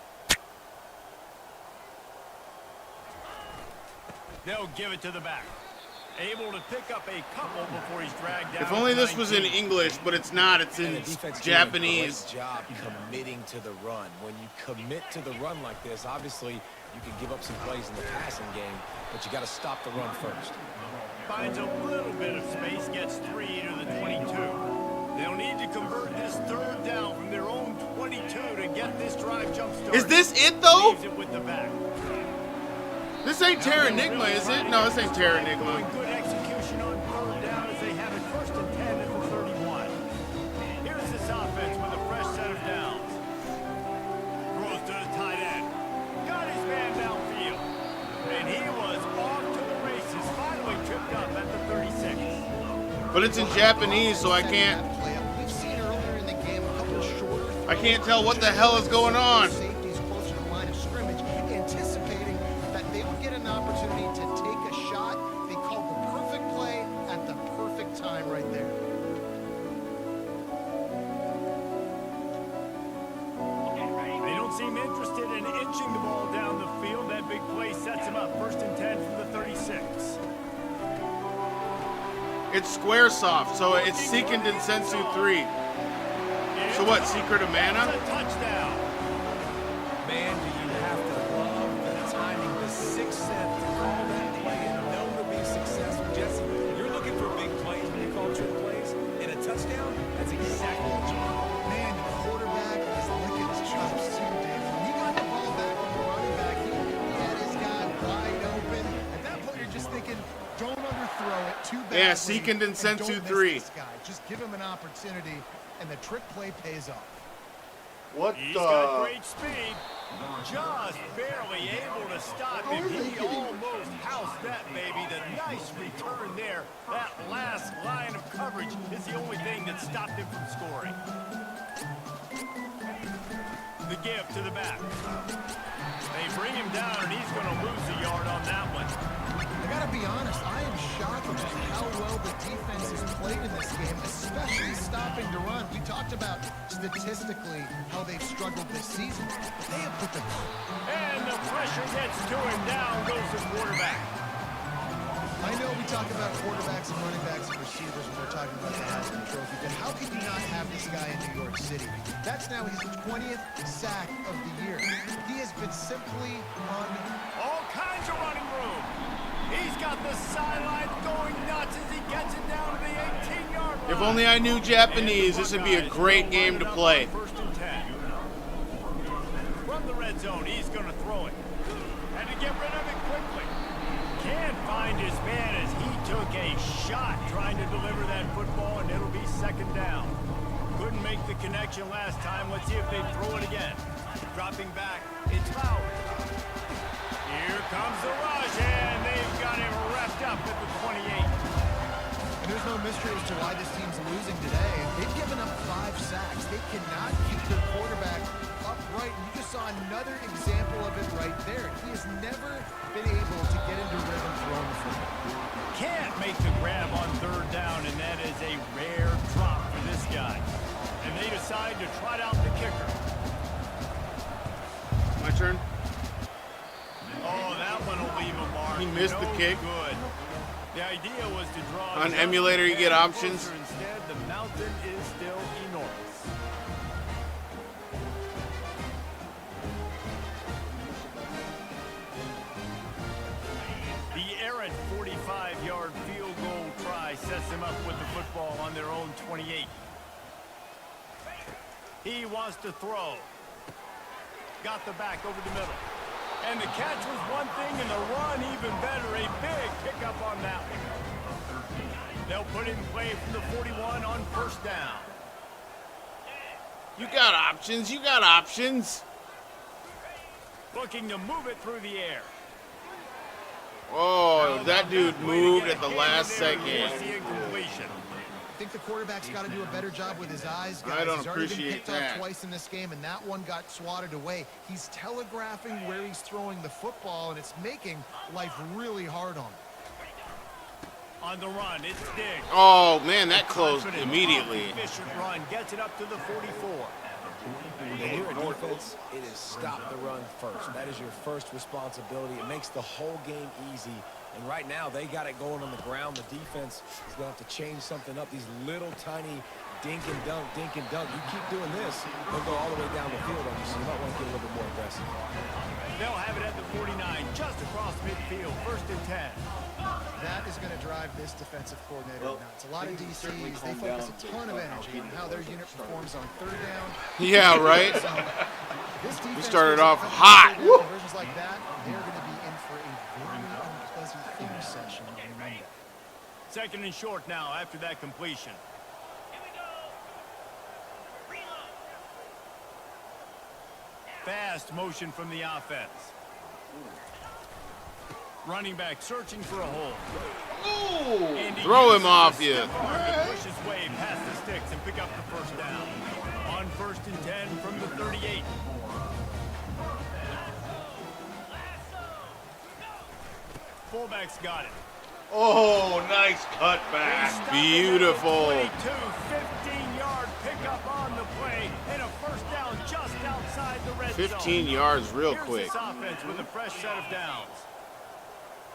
They'll give it to the back. Able to pick up a couple before he's dragged down. If only to this was in 19. English, but it's not. It's And in the defense Japanese. doing a great job committing to the run. When you commit to the run like this, obviously you can give up some plays in the passing game, but you got to stop the run first. Finds a little bit of space, gets 3 to the 22. They'll need to convert this third down from their own 22 to get this drive jump started. Is this it, though? Leaves it with the back. This ain't Terranigma, is it? No, this ain't Terranigma. Good execution on third down as they have it first and 10 at the 31. Here's this offense with a fresh set of downs. Throws to the tight end. Got his man downfield. And he was off to the races. Finally tripped up at the 36. But it's in Japanese, so I can't. We've seen earlier in the game a couple shorter. I can't tell what the hell is going on. Safeties closer to the line of scrimmage, anticipating that they would get an opportunity to take a shot. They called the perfect play at the perfect time right there. They don't seem interested in inching the ball down the field. That big play sets him up. 1st and 10 from the 36. It's Squaresoft, so it's Seiken Densetsu 3. So what, Secret of Mana? It's a touchdown. Man, do you have to love the timing, the sixth sense to call that play and know to be successful. Jesse, you're looking for big plays when you call trick plays, and a touchdown, that's exactly what you want. Man, the quarterback is licking his chops too, Dave. When he got the ball back from the running back, he had his guy wide open. At that point, you're just thinking, don't underthrow it too badly. Yeah, Seiken Densetsu 3. Just give him an opportunity, and the trick play pays off. What He's the? got great speed. Just barely able to stop him. He almost housed that baby. The nice return there. That last line of coverage is the only thing that stopped him from scoring. The give to the back. They bring him down, and he's going to lose a yard on that one. I gotta be honest, I am shocked at just how well the defense has played in this game, especially stopping to run. We talked about statistically how they've struggled this season. They have put the... And the pressure gets to him. Down goes the quarterback. I know we talk about quarterbacks and running backs and receivers when we're talking about the Heisman Trophy, but how can you not have this guy in New York City? That's now his 20th sack of the year. He has been simply on... All kinds of running room. He's got the sideline going nuts as he gets it down to the 18-yard line. If only I knew Japanese, this would be a great game to play. 1st and 10. From the red zone, he's going to throw it. And to get rid of it quickly. Can't find his man as he took a shot trying to deliver that football, and it'll be 2nd down. Couldn't make the connection last time. Let's see if they throw it again. Dropping back, it's Fowler. Here comes the rush, and they've got him wrapped up at the 28. And there's no mystery as to why this team's losing today. They've given up 5 sacks. They cannot keep their quarterback upright. And you just saw another example of it right there. He has never been able to get into rhythm throwing the football. Can't make the grab on 3rd down, and that is a rare drop for this guy. And they decide to trot out the kicker. My turn? Oh, that one will leave a mark. He missed the kick. Good. The idea was to draw On his emulator, you get closer. options. Instead, the mountain is still enormous. The errant 45-yard field goal try sets them up with the football on their own 28. He wants to throw. Got the back over the middle. And the catch was one thing, and the run even better. A big pickup on that one. They'll put it in play from the 41 on 1st down. You got options, you got options. Looking to move it through the air. Oh, that dude moved at the last second. Force the incompletion. I think the quarterback's got to do a better job with his eyes, guys. I don't He's already been appreciate picked off that. twice in this game, and that one got swatted away. He's telegraphing where he's throwing the football, and it's making life really hard on him. On the run, it's Diggs. Oh, man, that closed immediately. Efficient run gets it up to the 44. And here at defense, it is stop the run first. That is your first responsibility. It makes the whole game easy. And right now, they got it going on the ground. The defense is going to have to change something up. These little tiny dink and dunk, dink and dunk. You keep doing this, they'll go all the way down the field on you, so you might want to get a little bit more aggressive. They'll have it at the 49, just across midfield, 1st and 10. That is going to drive this defensive coordinator nuts. A lot of DCs, they focus a ton of energy on how their unit performs on 3rd down. Yeah, right? So, this defense We started goes off a couple hot. of Woo! conversions like that, they're going to be in for a very unpleasant interception on Monday. 2nd and short now after that completion. Fast motion from the offense. Running back searching for a hole. Ooh. And he Throw him uses off a you. stiff arm to push his way past the sticks and pick up the first down. On 1st and 10 from the 38. Fullback's got it. Oh, nice cutback. Stop Beautiful. him at the 22, 15-yard pickup on the play, and a first down just outside the red 15 zone. yards real Here's quick. this offense with a fresh set of downs.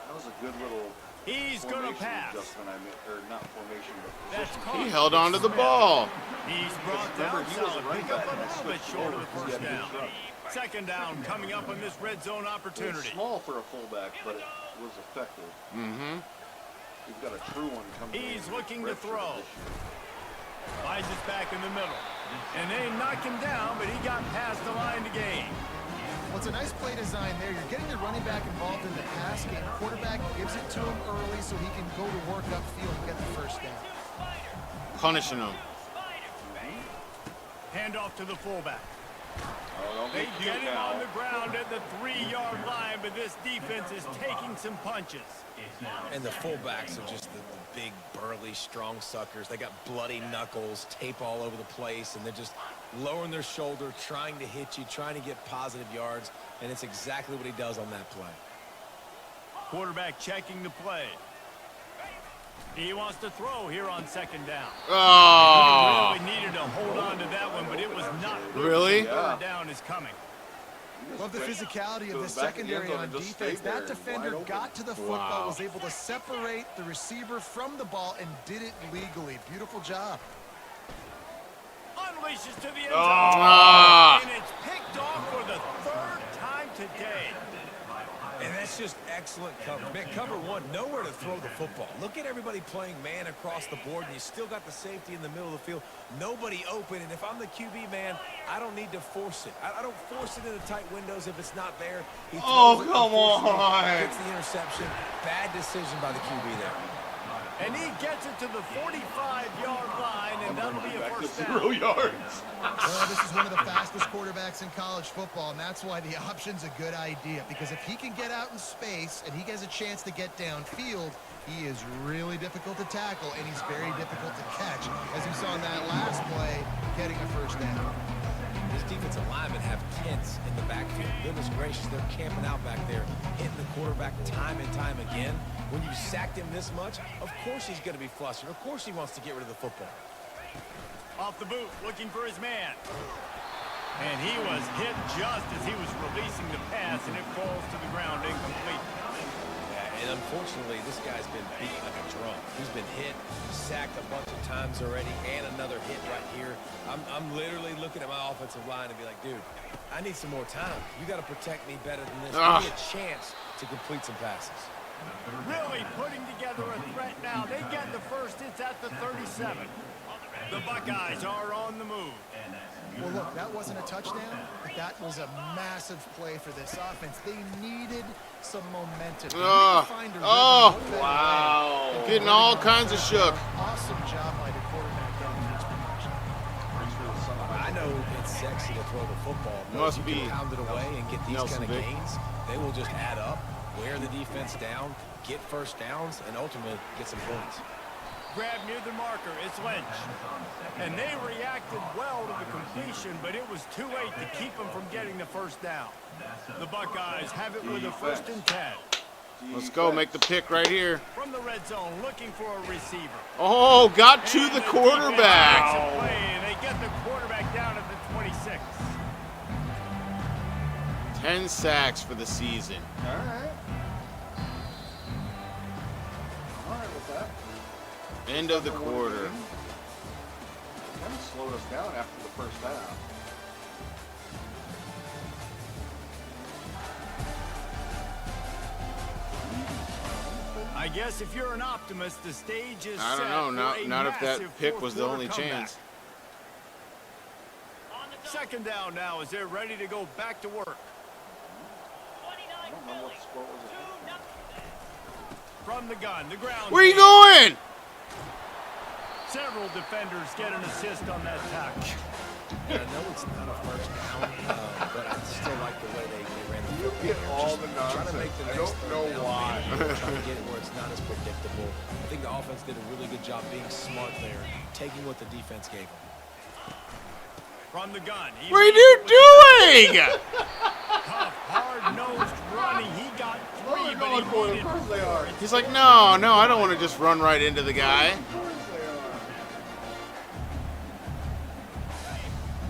That was a good little He's going to formation pass. adjustment I made, or not formation, but That's position. caught. He held on to the ball. He's brought Remember, down he was a solid. running Pick up back a and they little bit switched short of over the because he first had down. good run. Second down coming up on this red zone It's opportunity. small for a fullback, but it was effective. Mm-hmm. We've got a true one coming. He's in looking to redshirt throw. this year. Finds his back in the middle. And they knock him down, but he got past the line to gain. Well, it's a nice play design there. You're getting the running back involved in the pass game. Quarterback gives it to him early so he can go to work upfield and get the first down. Punishing him. Hand off to the fullback. Oh, don't They get get cute him now. on the ground at the 3-yard line, but this defense is taking some punches. And the fullbacks are just the big, burly, strong suckers. They got bloody knuckles, tape all over the place, and they're just lowering their shoulder, trying to hit you, trying to get positive yards, and it's exactly what he does on that play. Quarterback checking the play. He wants to throw here on second down. Oh. Really needed to hold on to that one, but it was not. Really? Third down is coming. Love the physicality of Goes the back in the end secondary zone on and just defense. stayed there That and defender wide open. got to the football, Wow. was able to separate the receiver from the ball, and did it legally. Beautiful job. Unleashes to the end zone. Ah. And it's picked off for the third time today. And that's just excellent cover. Man, cover one, nowhere to throw the football. Look at everybody playing man across the board, and you still got the safety in the middle of the field. Nobody open, and if I'm the QB, man, I don't need to force it. I don't force it into tight windows if it's not there. He Oh, throws it, come unfortunately, on. Gets the interception. Bad decision by the QB there. And he gets it to the 45-yard line, and that'll be a Back to first 0 down. yards. Well, this is one of the fastest quarterbacks in college football, and that's why the option's a good idea. Because if he can get out in space and he has a chance to get downfield, he is really difficult to tackle, and he's very difficult to catch. As you saw in that last play, getting a first down. These defensive linemen have tents in the backfield. Goodness gracious, they're camping out back there, hitting the quarterback time and time again. When you sacked him this much, of course he's going to be flustered. Of course he wants to get rid of the football. Off the boot, looking for his man. And he was hit just as he was releasing the pass, and it falls to the ground incomplete. Yeah, and unfortunately, this guy's been beat like a drum. He's been hit, sacked a bunch of times already, and another hit right here. I'm literally looking at my offensive line and be like, dude, I need some more time. You got to protect me better than this. Give me a chance to complete some passes. Really putting together a threat now. They get the first. It's at the 37. The Buckeyes are on the move. Well, look, that wasn't a touchdown, but that was a massive play for this offense. They needed some momentum. They needed to find a rhythm. What better way Wow. than Getting running all the kinds of shook. Awesome job by the quarterback getting his production. I know it's sexy to throw the football, but Must if you be can pound it away and get these Nelson kind of Vick. gains, they will just add up, wear the defense down, get first downs, and ultimately get some points. Grab near the marker. It's Lynch. And they reacted well to the completion, but it was too late to keep them from getting the first down. The Buckeyes have it with a 1st and 10. Let's go. Make the pick right here. From the red zone, looking for a receiver. Oh, got to And the defense quarterback. makes a play, and they get the quarterback down at the 26. 10 sacks for the season. All right. All right with that. End of the quarter. Kind of slowed us down after the first half. I guess if you're an optimist, the stage is I don't set know. for a Not if that massive pick was the fourth-quarter only comeback. chance. Second down now as they're ready to go back to work. I don't know what score was it. From the gun, the ground. Where you game. going? Several defenders get an assist on that tackle. And I know it's not a first down, but I still like the way they ran the football. Get all the Trying to make nonsense. the I next don't third know down why. manageable, trying to get it where it's not as predictable. I think the offense did a really good job being smart there, taking what the defense gave them. From the gun. What are you doing? Tough, hard-nosed running. He got What are three, they but going for? he Of needed course they are. He's like, no, I don't want to just run right into the guy. Of course they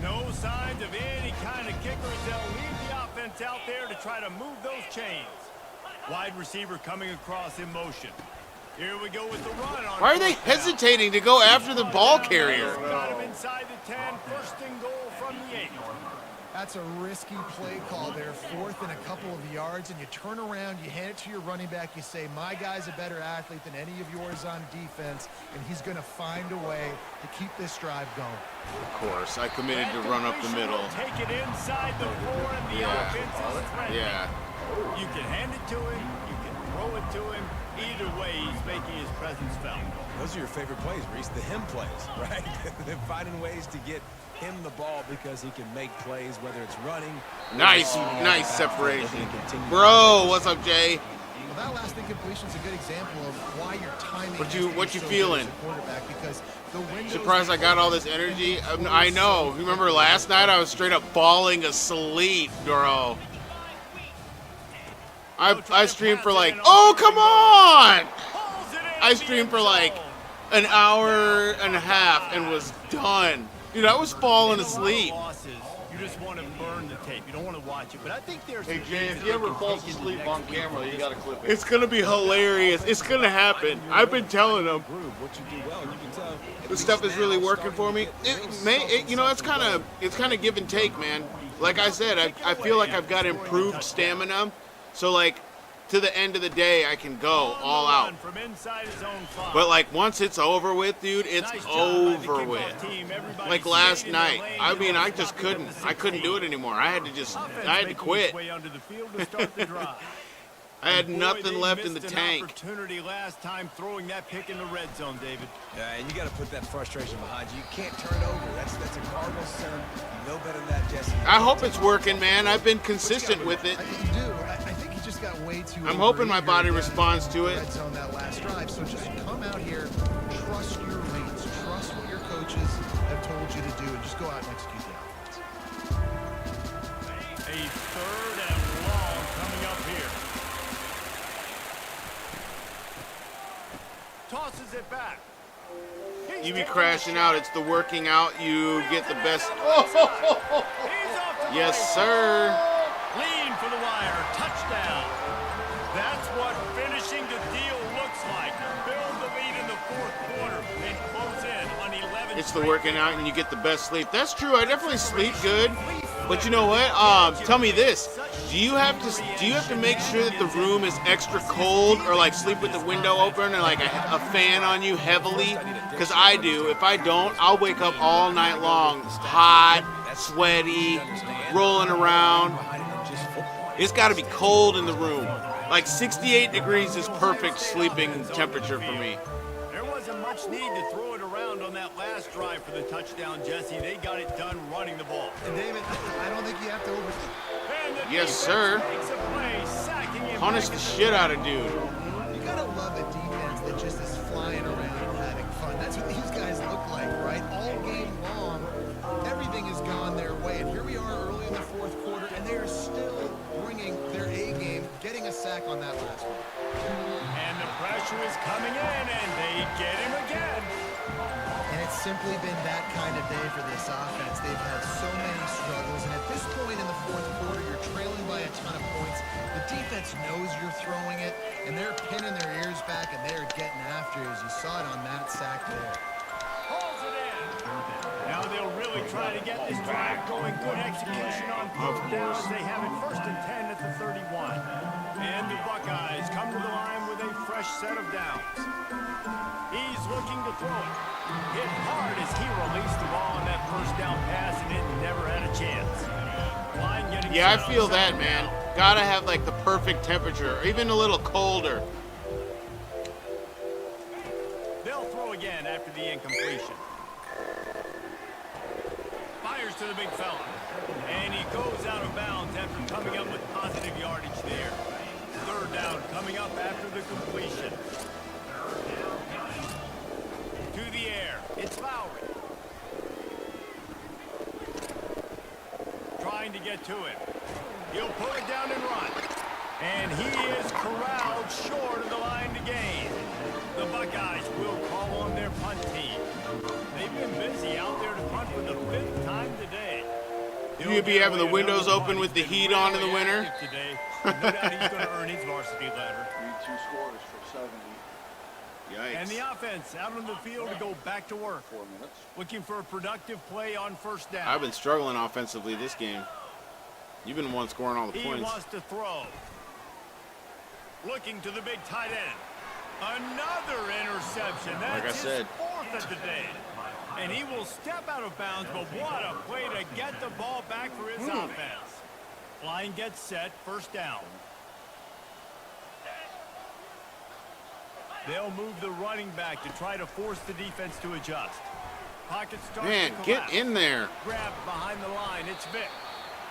are. no signs of any kind of kickers. They'll leave the offense out there to try to move those chains. Wide receiver coming across in motion. Here we go with the run. On Why are they fourth down. hesitating to go after the ball carrier? Got him inside the 10. First and goal from the 8. That's a risky play call there, 4th and a couple of yards, and you turn around, you hand it to your running back, you say, my guy's a better athlete than any of yours on defense, and he's going to find a way to keep this drive going. Of course, I committed to run up the middle. Take it inside the 4, and the Yeah. offense is threatening. Yeah. You can hand it to him. You can throw it to him. Either way, he's making his presence felt. Those are your favorite plays, Reese, the him plays, right? They're finding ways to get him the ball because he can make plays, whether it's running. Nice separation. Bro, what's up, Jay? Well, that last incompletion is a good example of why your timing What has you to be what you so feeling? good as a quarterback, because the windows Surprised I got all this energy. I know. Remember last night I was straight up falling asleep, bro. I streamed for like, oh come on! I streamed for like an hour and a half and was done. Dude, I was falling asleep. You just want to burn the tape. You don't want to watch it. But I think there's Hey some Jay, things if that you they ever can fall take into asleep next on week camera, with you this gotta clip it. It's gonna be hilarious. It's gonna happen. I've been telling them. Groove, what you do well, and you can tell. This stuff is really working for me. You know, it's kind of give and take, man. Like I said, I feel like I've got improved stamina. So like, to the end of the day, I can go all out. From inside his own 5. But like once it's over with, dude, it's Nice job by the over kickoff with. team. Everybody Like last stayed in their night, lane. I mean, I Stop just giving couldn't. the I couldn't do it 16. anymore. I had to Offense I had to making quit. its way onto the field to start the drive. I had Boy, nothing they left in the missed an tank. Opportunity last time throwing that pick in the red zone, David. Yeah, and you got to put that frustration behind you. You can't turn it over. That's a Cardinals center. You know better than that, Jesse. I hope it's working, man. I've been consistent with it. I think you do. I think he just got way too. I'm hoping my overeager body down responds to it. Red zone that last drive. So just come out here, trust your reads, trust what your coaches have told you to do, and just go out and execute the offense. A 3rd and long coming up here. Tosses it back. He's You be taking crashing the out. shot. It's the working out. You get the best. He's off to Yes, the sir. lean for the wire. Touchdown. That's what finishing the deal looks like. Build the lead in the 4th quarter and close in on 11. It's the working out, and you get the best sleep. That's true. I definitely sleep good. But you know what? Tell me this: do you have to make sure that the room is extra cold, or like sleep with the window open, and like a fan on you heavily? Because I do. If I don't, I'll wake up all night long, hot, sweaty, rolling around. It's got to be cold in the room. Like 68 degrees is perfect sleeping temperature for me. There wasn't much need to throw it around on that last drive for the touchdown, Jesse. They got it done running the ball. And David, I don't think you have to overthink. And the Yes, defense sir. makes a play, sacking him Punish back the at shit out of dude. You gotta love a defense that just is flying around and having fun. That's what these guys look like, right? All game long, everything has gone their way. And here we are early in the 4th quarter, and they are still bringing their A game, getting a sack on that last one. And the pressure is coming in, and they get him again. And it's simply been that kind of day for this offense. They've had so many struggles, and at this point in the 4th quarter, you're trailing by a ton of points. The defense knows you're throwing it, and they're pinning their ears back, and they're getting after you, as you saw it on that sack there. Pulls it in. Now they'll really try to get this drive going. Good execution on 4th down as they have it 1st and 10 at the 31. And the Buckeyes come to the line with a fresh set of downs. He's looking to throw it. Hit hard as he released the ball on that 1st down pass, and it never had a chance. Line getting Yeah, I set on feel that, 2nd man. down. Gotta have like the perfect temperature, or even a little colder. They'll throw again after the incompletion. Fires Here's to the big fella. And he goes out of bounds after coming up with positive yardage there. Third down coming up after the completion. To the air. It's Lowry. Trying to get to it. He'll pull it down and run. And he is corralled short of the line to gain. The Buckeyes will call on their punt team. They've been busy out there to punt for the 5th time today. You'd be having the windows open with the heat on in the winter. Today. No doubt he's going to earn his varsity letter. 2 scores for 70. Yikes. And the offense out on the field to go back to work. 4 minutes. Looking for a productive play on first down. I've been struggling offensively this game. You've been the one scoring all the He points. wants to throw. Looking to the big tight end. Another interception. That's Like I said. his 4th of the day. And he will step out of bounds, but what a play to get the ball back for his offense. Line gets set, first down. They'll move the running back to try to force the defense to adjust. Pocket starts Man, to get collapse. in there. Grabbed behind the line, it's Vic.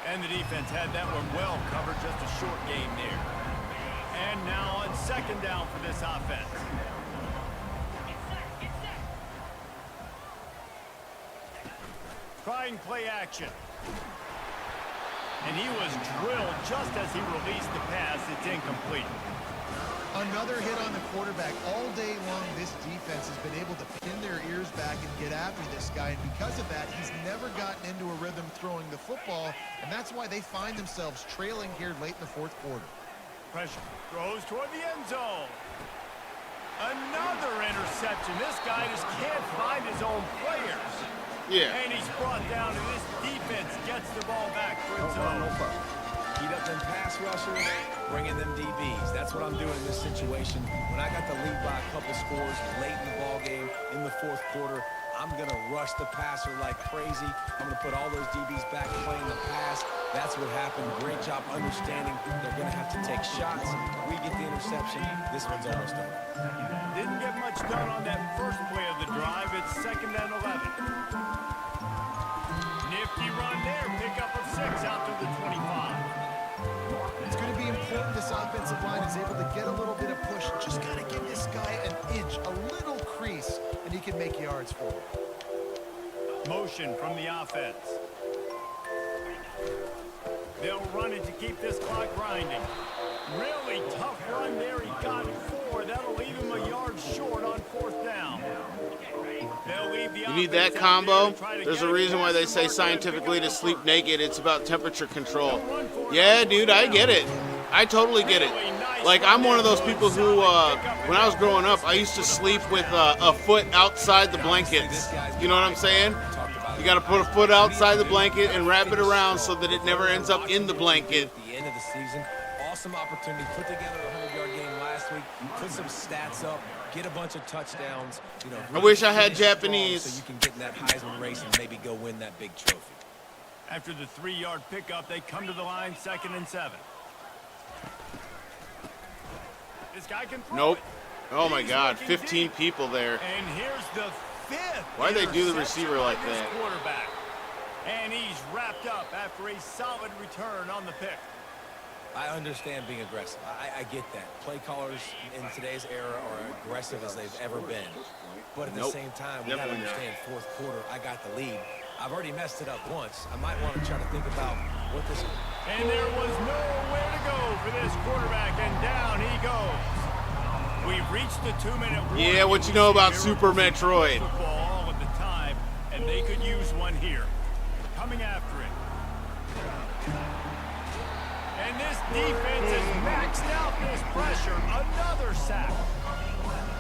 And the defense had that one well covered, just a short game there. And now on second down for this offense. Trying play action. And he was drilled just as he released the pass. It's incomplete. Another hit on the quarterback. All day long, this defense has been able to pin their ears back and get after this guy. And because of that, he's never gotten into a rhythm throwing the football. And that's why they find themselves trailing here late in the 4th quarter. Pressure. Throws toward the end zone. Another interception. This guy just can't find his own players. Yeah. And he's brought down, and this defense gets the ball back for its own. Heat up them pass rushers, bring in them DBs. That's what I'm doing in this situation. When I got the lead by a couple scores late in the ball game in the 4th quarter, I'm going to rush the passer like crazy. I'm going to put all those DBs back playing the pass. That's what happened. Great job understanding they're going to have to take shots. We get the interception. This one's almost over. Didn't get much done on that first play of the drive. It's 2nd and 11. Nifty run there. Pickup of 6 out to the 25. It's going to be important this offensive line is able to get a little bit of push. Just got to give this guy an inch, a little crease, and he can make yards forward. Motion from the offense. They'll run it to keep this clock grinding. Really tough run there. He got 4. That'll leave him a yard short on 4th down. They'll leave the You need that combo. There's a reason why they say scientifically to sleep naked. It's about temperature control. Yeah, dude, I get it. I totally get it. Like, I'm one of those people who, when I was growing up, I used to sleep with a foot outside the blankets. You know what I'm saying? You got to put a foot outside the blanket and wrap it around so that it never ends up in the blanket. At the end of the season, awesome opportunity. Put together a 100-yard game last week. Put some stats up. Get a bunch of touchdowns. You know, I wish I had finish strong Japanese. so you can get in that Heisman race and maybe go win that big trophy. After the 3-yard pickup, they come to the line, 2nd and 7. This guy can throw Nope. it. Oh my He's God, looking 15 deep. people there. And here's the 5th. Why'd they do the interception receiver like by this that? Quarterback. And he's wrapped up after a solid return on the pick. I understand being aggressive. I get that. Play callers in today's era are aggressive as they've ever been. But at the Nope. same time, we got to Definitely not. understand 4th quarter, I got the lead. I've already messed it up once. I might want to try to think about what this... And there was nowhere to go for this quarterback, and down he goes. We've reached the 2-minute warning. Yeah, what you know about Here Super was Metroid? Football all at the time, and they could use one here. Coming after it. And this defense has maxed out this pressure. Another sack.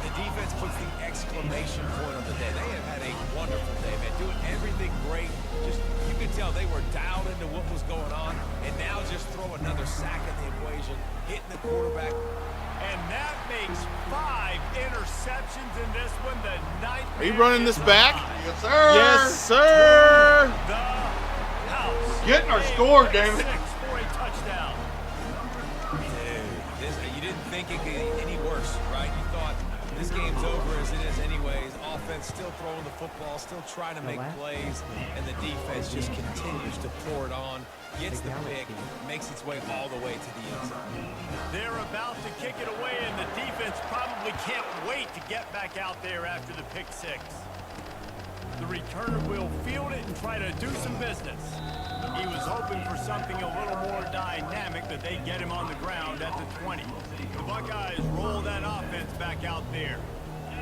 The defense puts the exclamation point on the day. They have had a wonderful day, man. Doing everything great. Just, you can tell they were dialed into what was going on. And now just throw another sack in the equation, hitting the quarterback. And that makes 5 interceptions in this one. The ninth. Are you running this back? Yes, sir. Yes, sir. The house. Getting our score, damn it. 6 for a touchdown. Dude, you didn't think it could get any worse, right? You thought this game's over as it is anyways. Off offense still throwing the football, still trying to make plays, and the defense just continues to pour it on, gets the pick, makes its way all the way to the end zone. They're about to kick it away, and the defense probably can't wait to get back out there after the pick six. The returner will field it and try to do some business. He was hoping for something a little more dynamic, that they get him on the ground at the 20. The Buckeyes roll that offense back out there.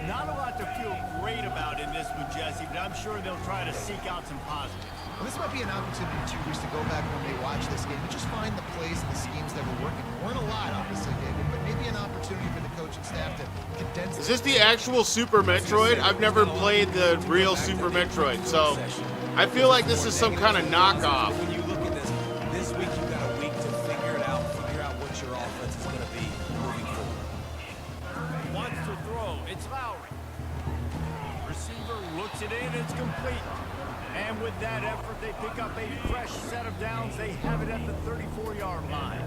Not a lot to feel great about in this one, Jesse, but I'm sure they'll try to seek out some positives. Well, this might be an opportunity, too, Bruce, to go back when they watch this game and just find the plays and the schemes that were working. Weren't a lot, obviously, David, but maybe an opportunity for the coaching staff to condense. Is this the actual Super Metroid? I've never played the real Super Metroid, so I feel like this is some kind of knockoff. When you look at this week you got a week to figure it out, figure out what your offense is going to be moving forward. Wants to throw. It's Lowry. Receiver looks it in. It's complete. And with that effort, they pick up a fresh set of downs. They have it at the 34-yard line.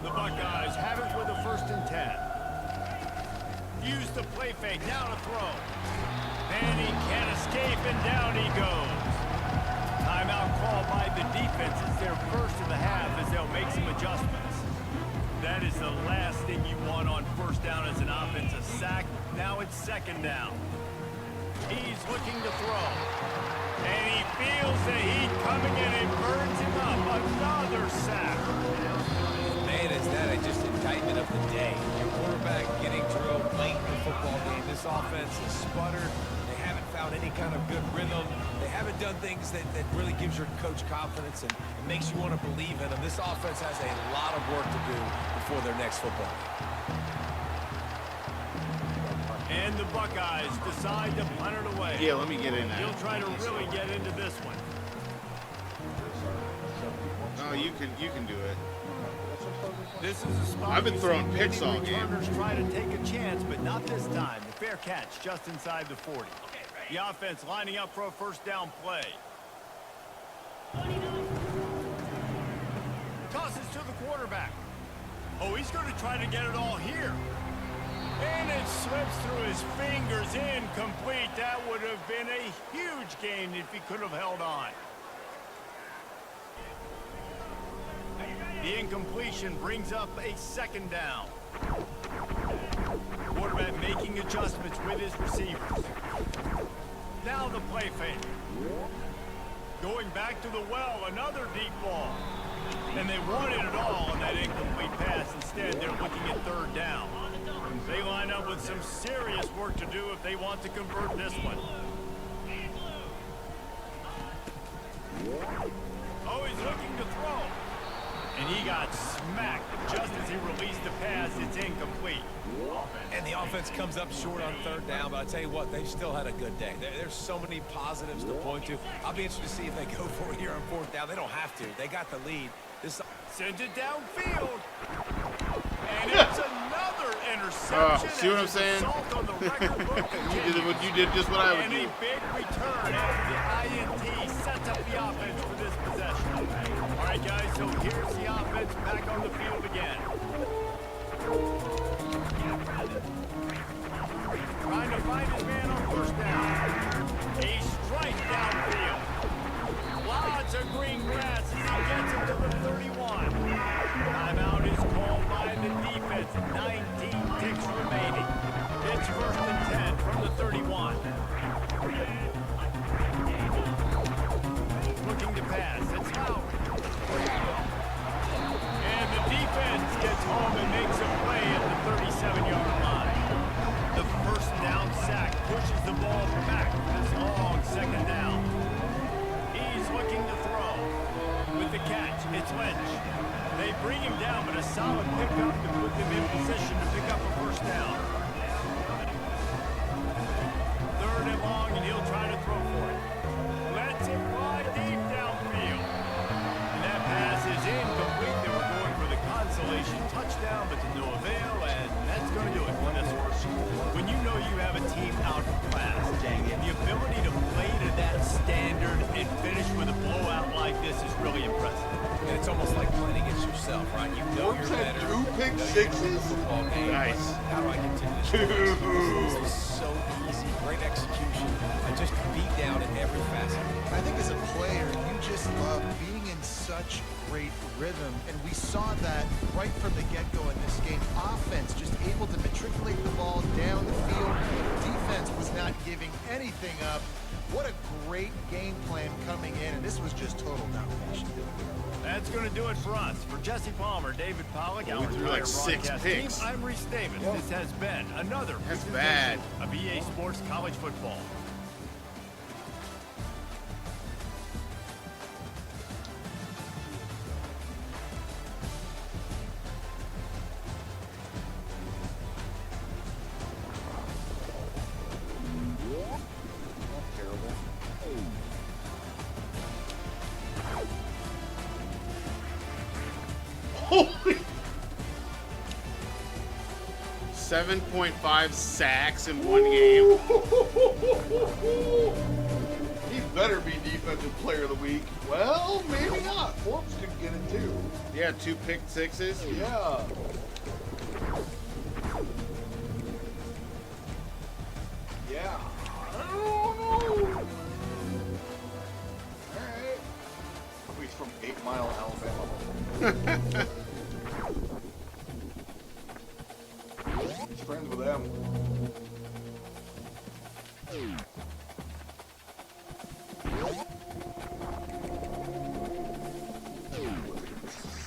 The Buckeyes have it with a 1st and 10. Use the play fake. Now to throw. And he can't escape, and down he goes. Timeout called by the defense. It's their first of the half as they'll make some adjustments. That is the last thing you want on 1st down as an offense, a sack. Now it's 2nd down. He's looking to throw. And he feels the heat coming in and burns him up. Another sack. Man, is that just indictment of the day. Your quarterback getting drilled late in the football game. This offense is sputtered. They haven't found any kind of good rhythm. They haven't done things that really gives your coach confidence and makes you want to believe in them. This offense has a lot of work to do before their next football game. And the Buckeyes decide to punt it away. Yeah, let me get in He'll there. try to really get into this one. No, you can do it. This is a spot I've been we throwing see picks many all game. returners try to take a chance, but not this time. The fair catch just inside the 40. The offense lining up for a 1st down play. Tosses to the quarterback. Oh, he's going to try to get it all here. And it slips through his fingers, incomplete. That would have been a huge gain if he could have held on. The incompletion brings up a 2nd down. Quarterback making adjustments with his receivers. Now the play fake. Going back to the well, another deep ball. And they wanted it all on that incomplete pass. Instead, they're looking at 3rd down. They line up with some serious work to do if they want to convert this one. Oh, he's looking to throw. And he got smacked just as he released the pass. It's incomplete. And the offense comes up short on 3rd down, but I tell you what, they've still had a good day. There's so many positives to point to. I'll be interested to see if they go for it here on 4th down. They don't have to. They got the lead. This sends it downfield. And it's another interception. See what I'm saying? On the record book You did just what I would and do. a big return after the INT sets up the offense for this possession. All right, guys, so here's the offense back on the field again. Trying to find his man on 1st down. A strike downfield. Lots of green grass as he gets it to the 31. Timeout is called by the defense. 19 ticks remaining. It's 1st and 10 from the 31. Looking to pass. It's Lowry. And the defense gets home and makes a play at the 37-yard line. The 1st down sack pushes the ball back for this long 2nd down. He's looking to throw. With the catch, it's Lynch. They bring him down, but a solid pickup to put them in position to pick up a 1st down. 3rd and long, and he'll try to throw for it. Lets it fly deep downfield. And that pass is incomplete. They were going for the consolation touchdown, but to no avail, and that's going to do it for this one. When you know you have a team out of class, the ability to play to that standard and finish with a blowout like like this is really impressive. And it's almost like playing against yourself, right? You know Forbes you're had better. 2 pick you know sixes? football game. Nice. How do I continue this? This was so easy, great execution, and just beat down in every facet. I think as a player, you just love being in such great rhythm, and we saw that right from the get-go in this game. Offense just able to matriculate the ball down the field. Defense was not giving anything up. What a great game plan coming in, and this was just total domination. That's going to do it for us. For Jesse Palmer, David Pollack, Well, our we threw entire like 6 broadcast picks. team, I'm Reese Davis. This has been another That's presentation bad. of EA Sports College Football. Holy 7.5 sacks in one game. He better be defensive player of the week. Well, maybe not. Forbes could get it too. Yeah, 2 pick sixes. Yeah. Yeah. I don't know. Alright. He's from 8 Mile, Alabama. He's friends with them.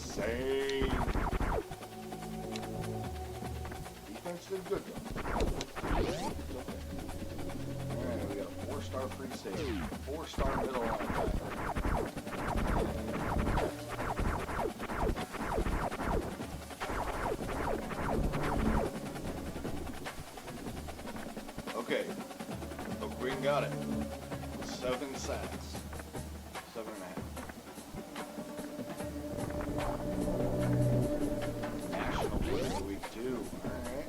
Same. Defense did good though. Alright, we got a 4-star free safety, 4-star middle linebacker. Okay. Oh, Green got it. 7 sacks. 7.5. National Player of the Week too. Alright.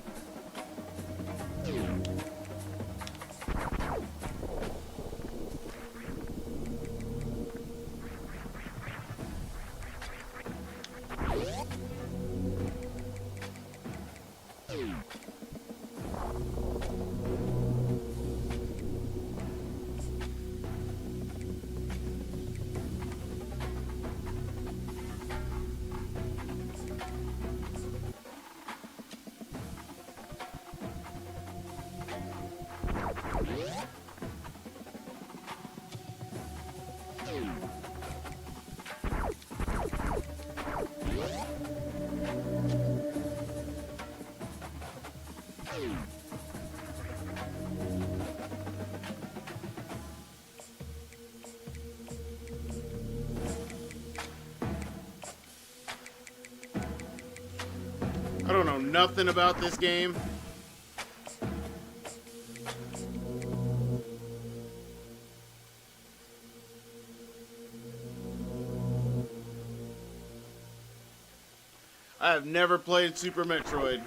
I don't know nothing about this game. I have never played Super Metroid.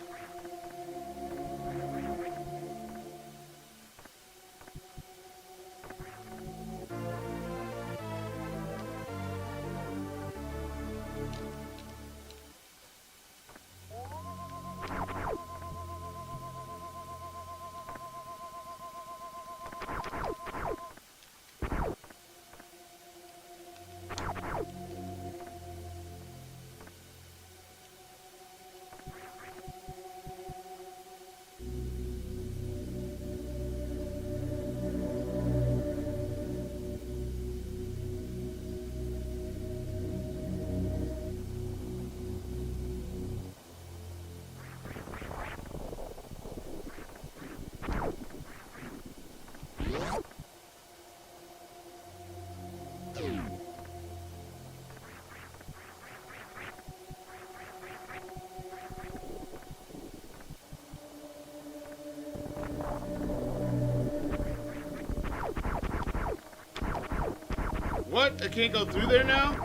What? I can't go through there now?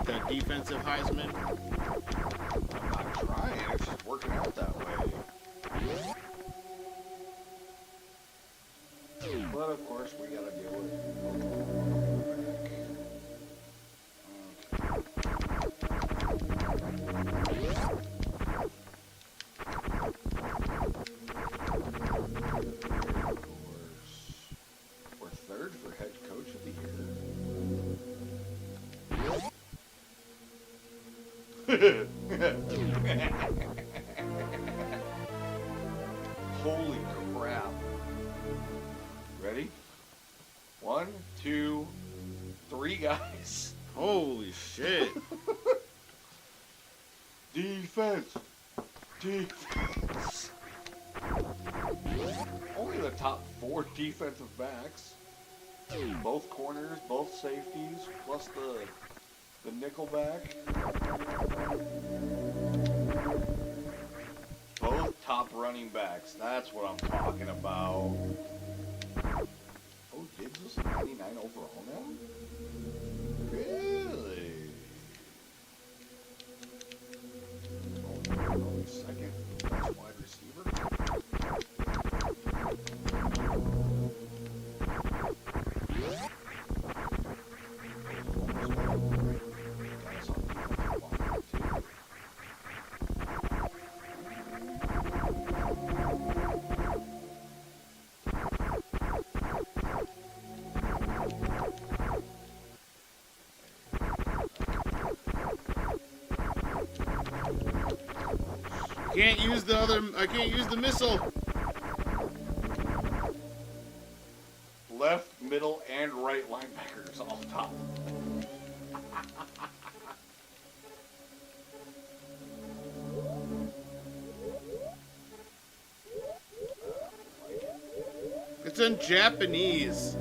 get that defensive Heisman. I'm not trying. It's just working out that way. But of course, we gotta deal with we're third for head coach of the year. Holy crap. Ready? 1, 2, 3 guys. Holy shit. Defense. Defense. Only the top 4 defensive backs. Both corners, both safeties, plus the nickel back. Both top running backs. That's what I'm talking about. Oh, Diggs was 99 overall now? Really? Oh, second best wide receiver. Guys on defensive line, too. I can't use the missile. Left, middle, and right linebackers all top. It's in Japanese.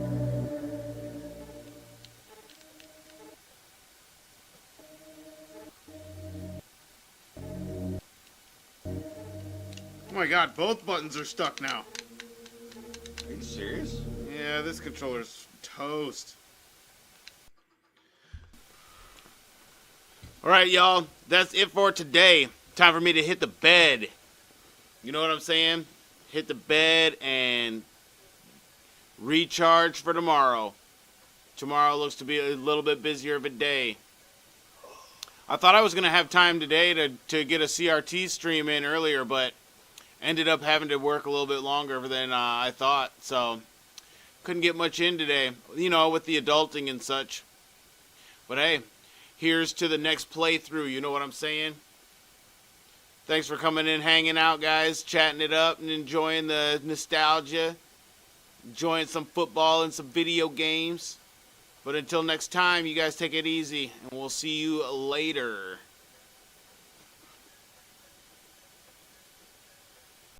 Oh my god, both buttons are stuck now. Are you serious? Yeah, this controller's toast. Alright, y'all. That's it for today. Time for me to hit the bed. You know what I'm saying? Hit the bed and recharge for tomorrow. Tomorrow looks to be a little bit busier of a day. I thought I was going to have time today to get a CRT stream in earlier, but ended up having to work a little bit longer than I thought, so couldn't get much in today, you know, with the adulting and such. But hey, here's to the next playthrough, you know what I'm saying? Thanks for coming in, hanging out, guys, chatting it up and enjoying the nostalgia, enjoying some football and some video games. But until next time, you guys take it easy, and we'll see you later.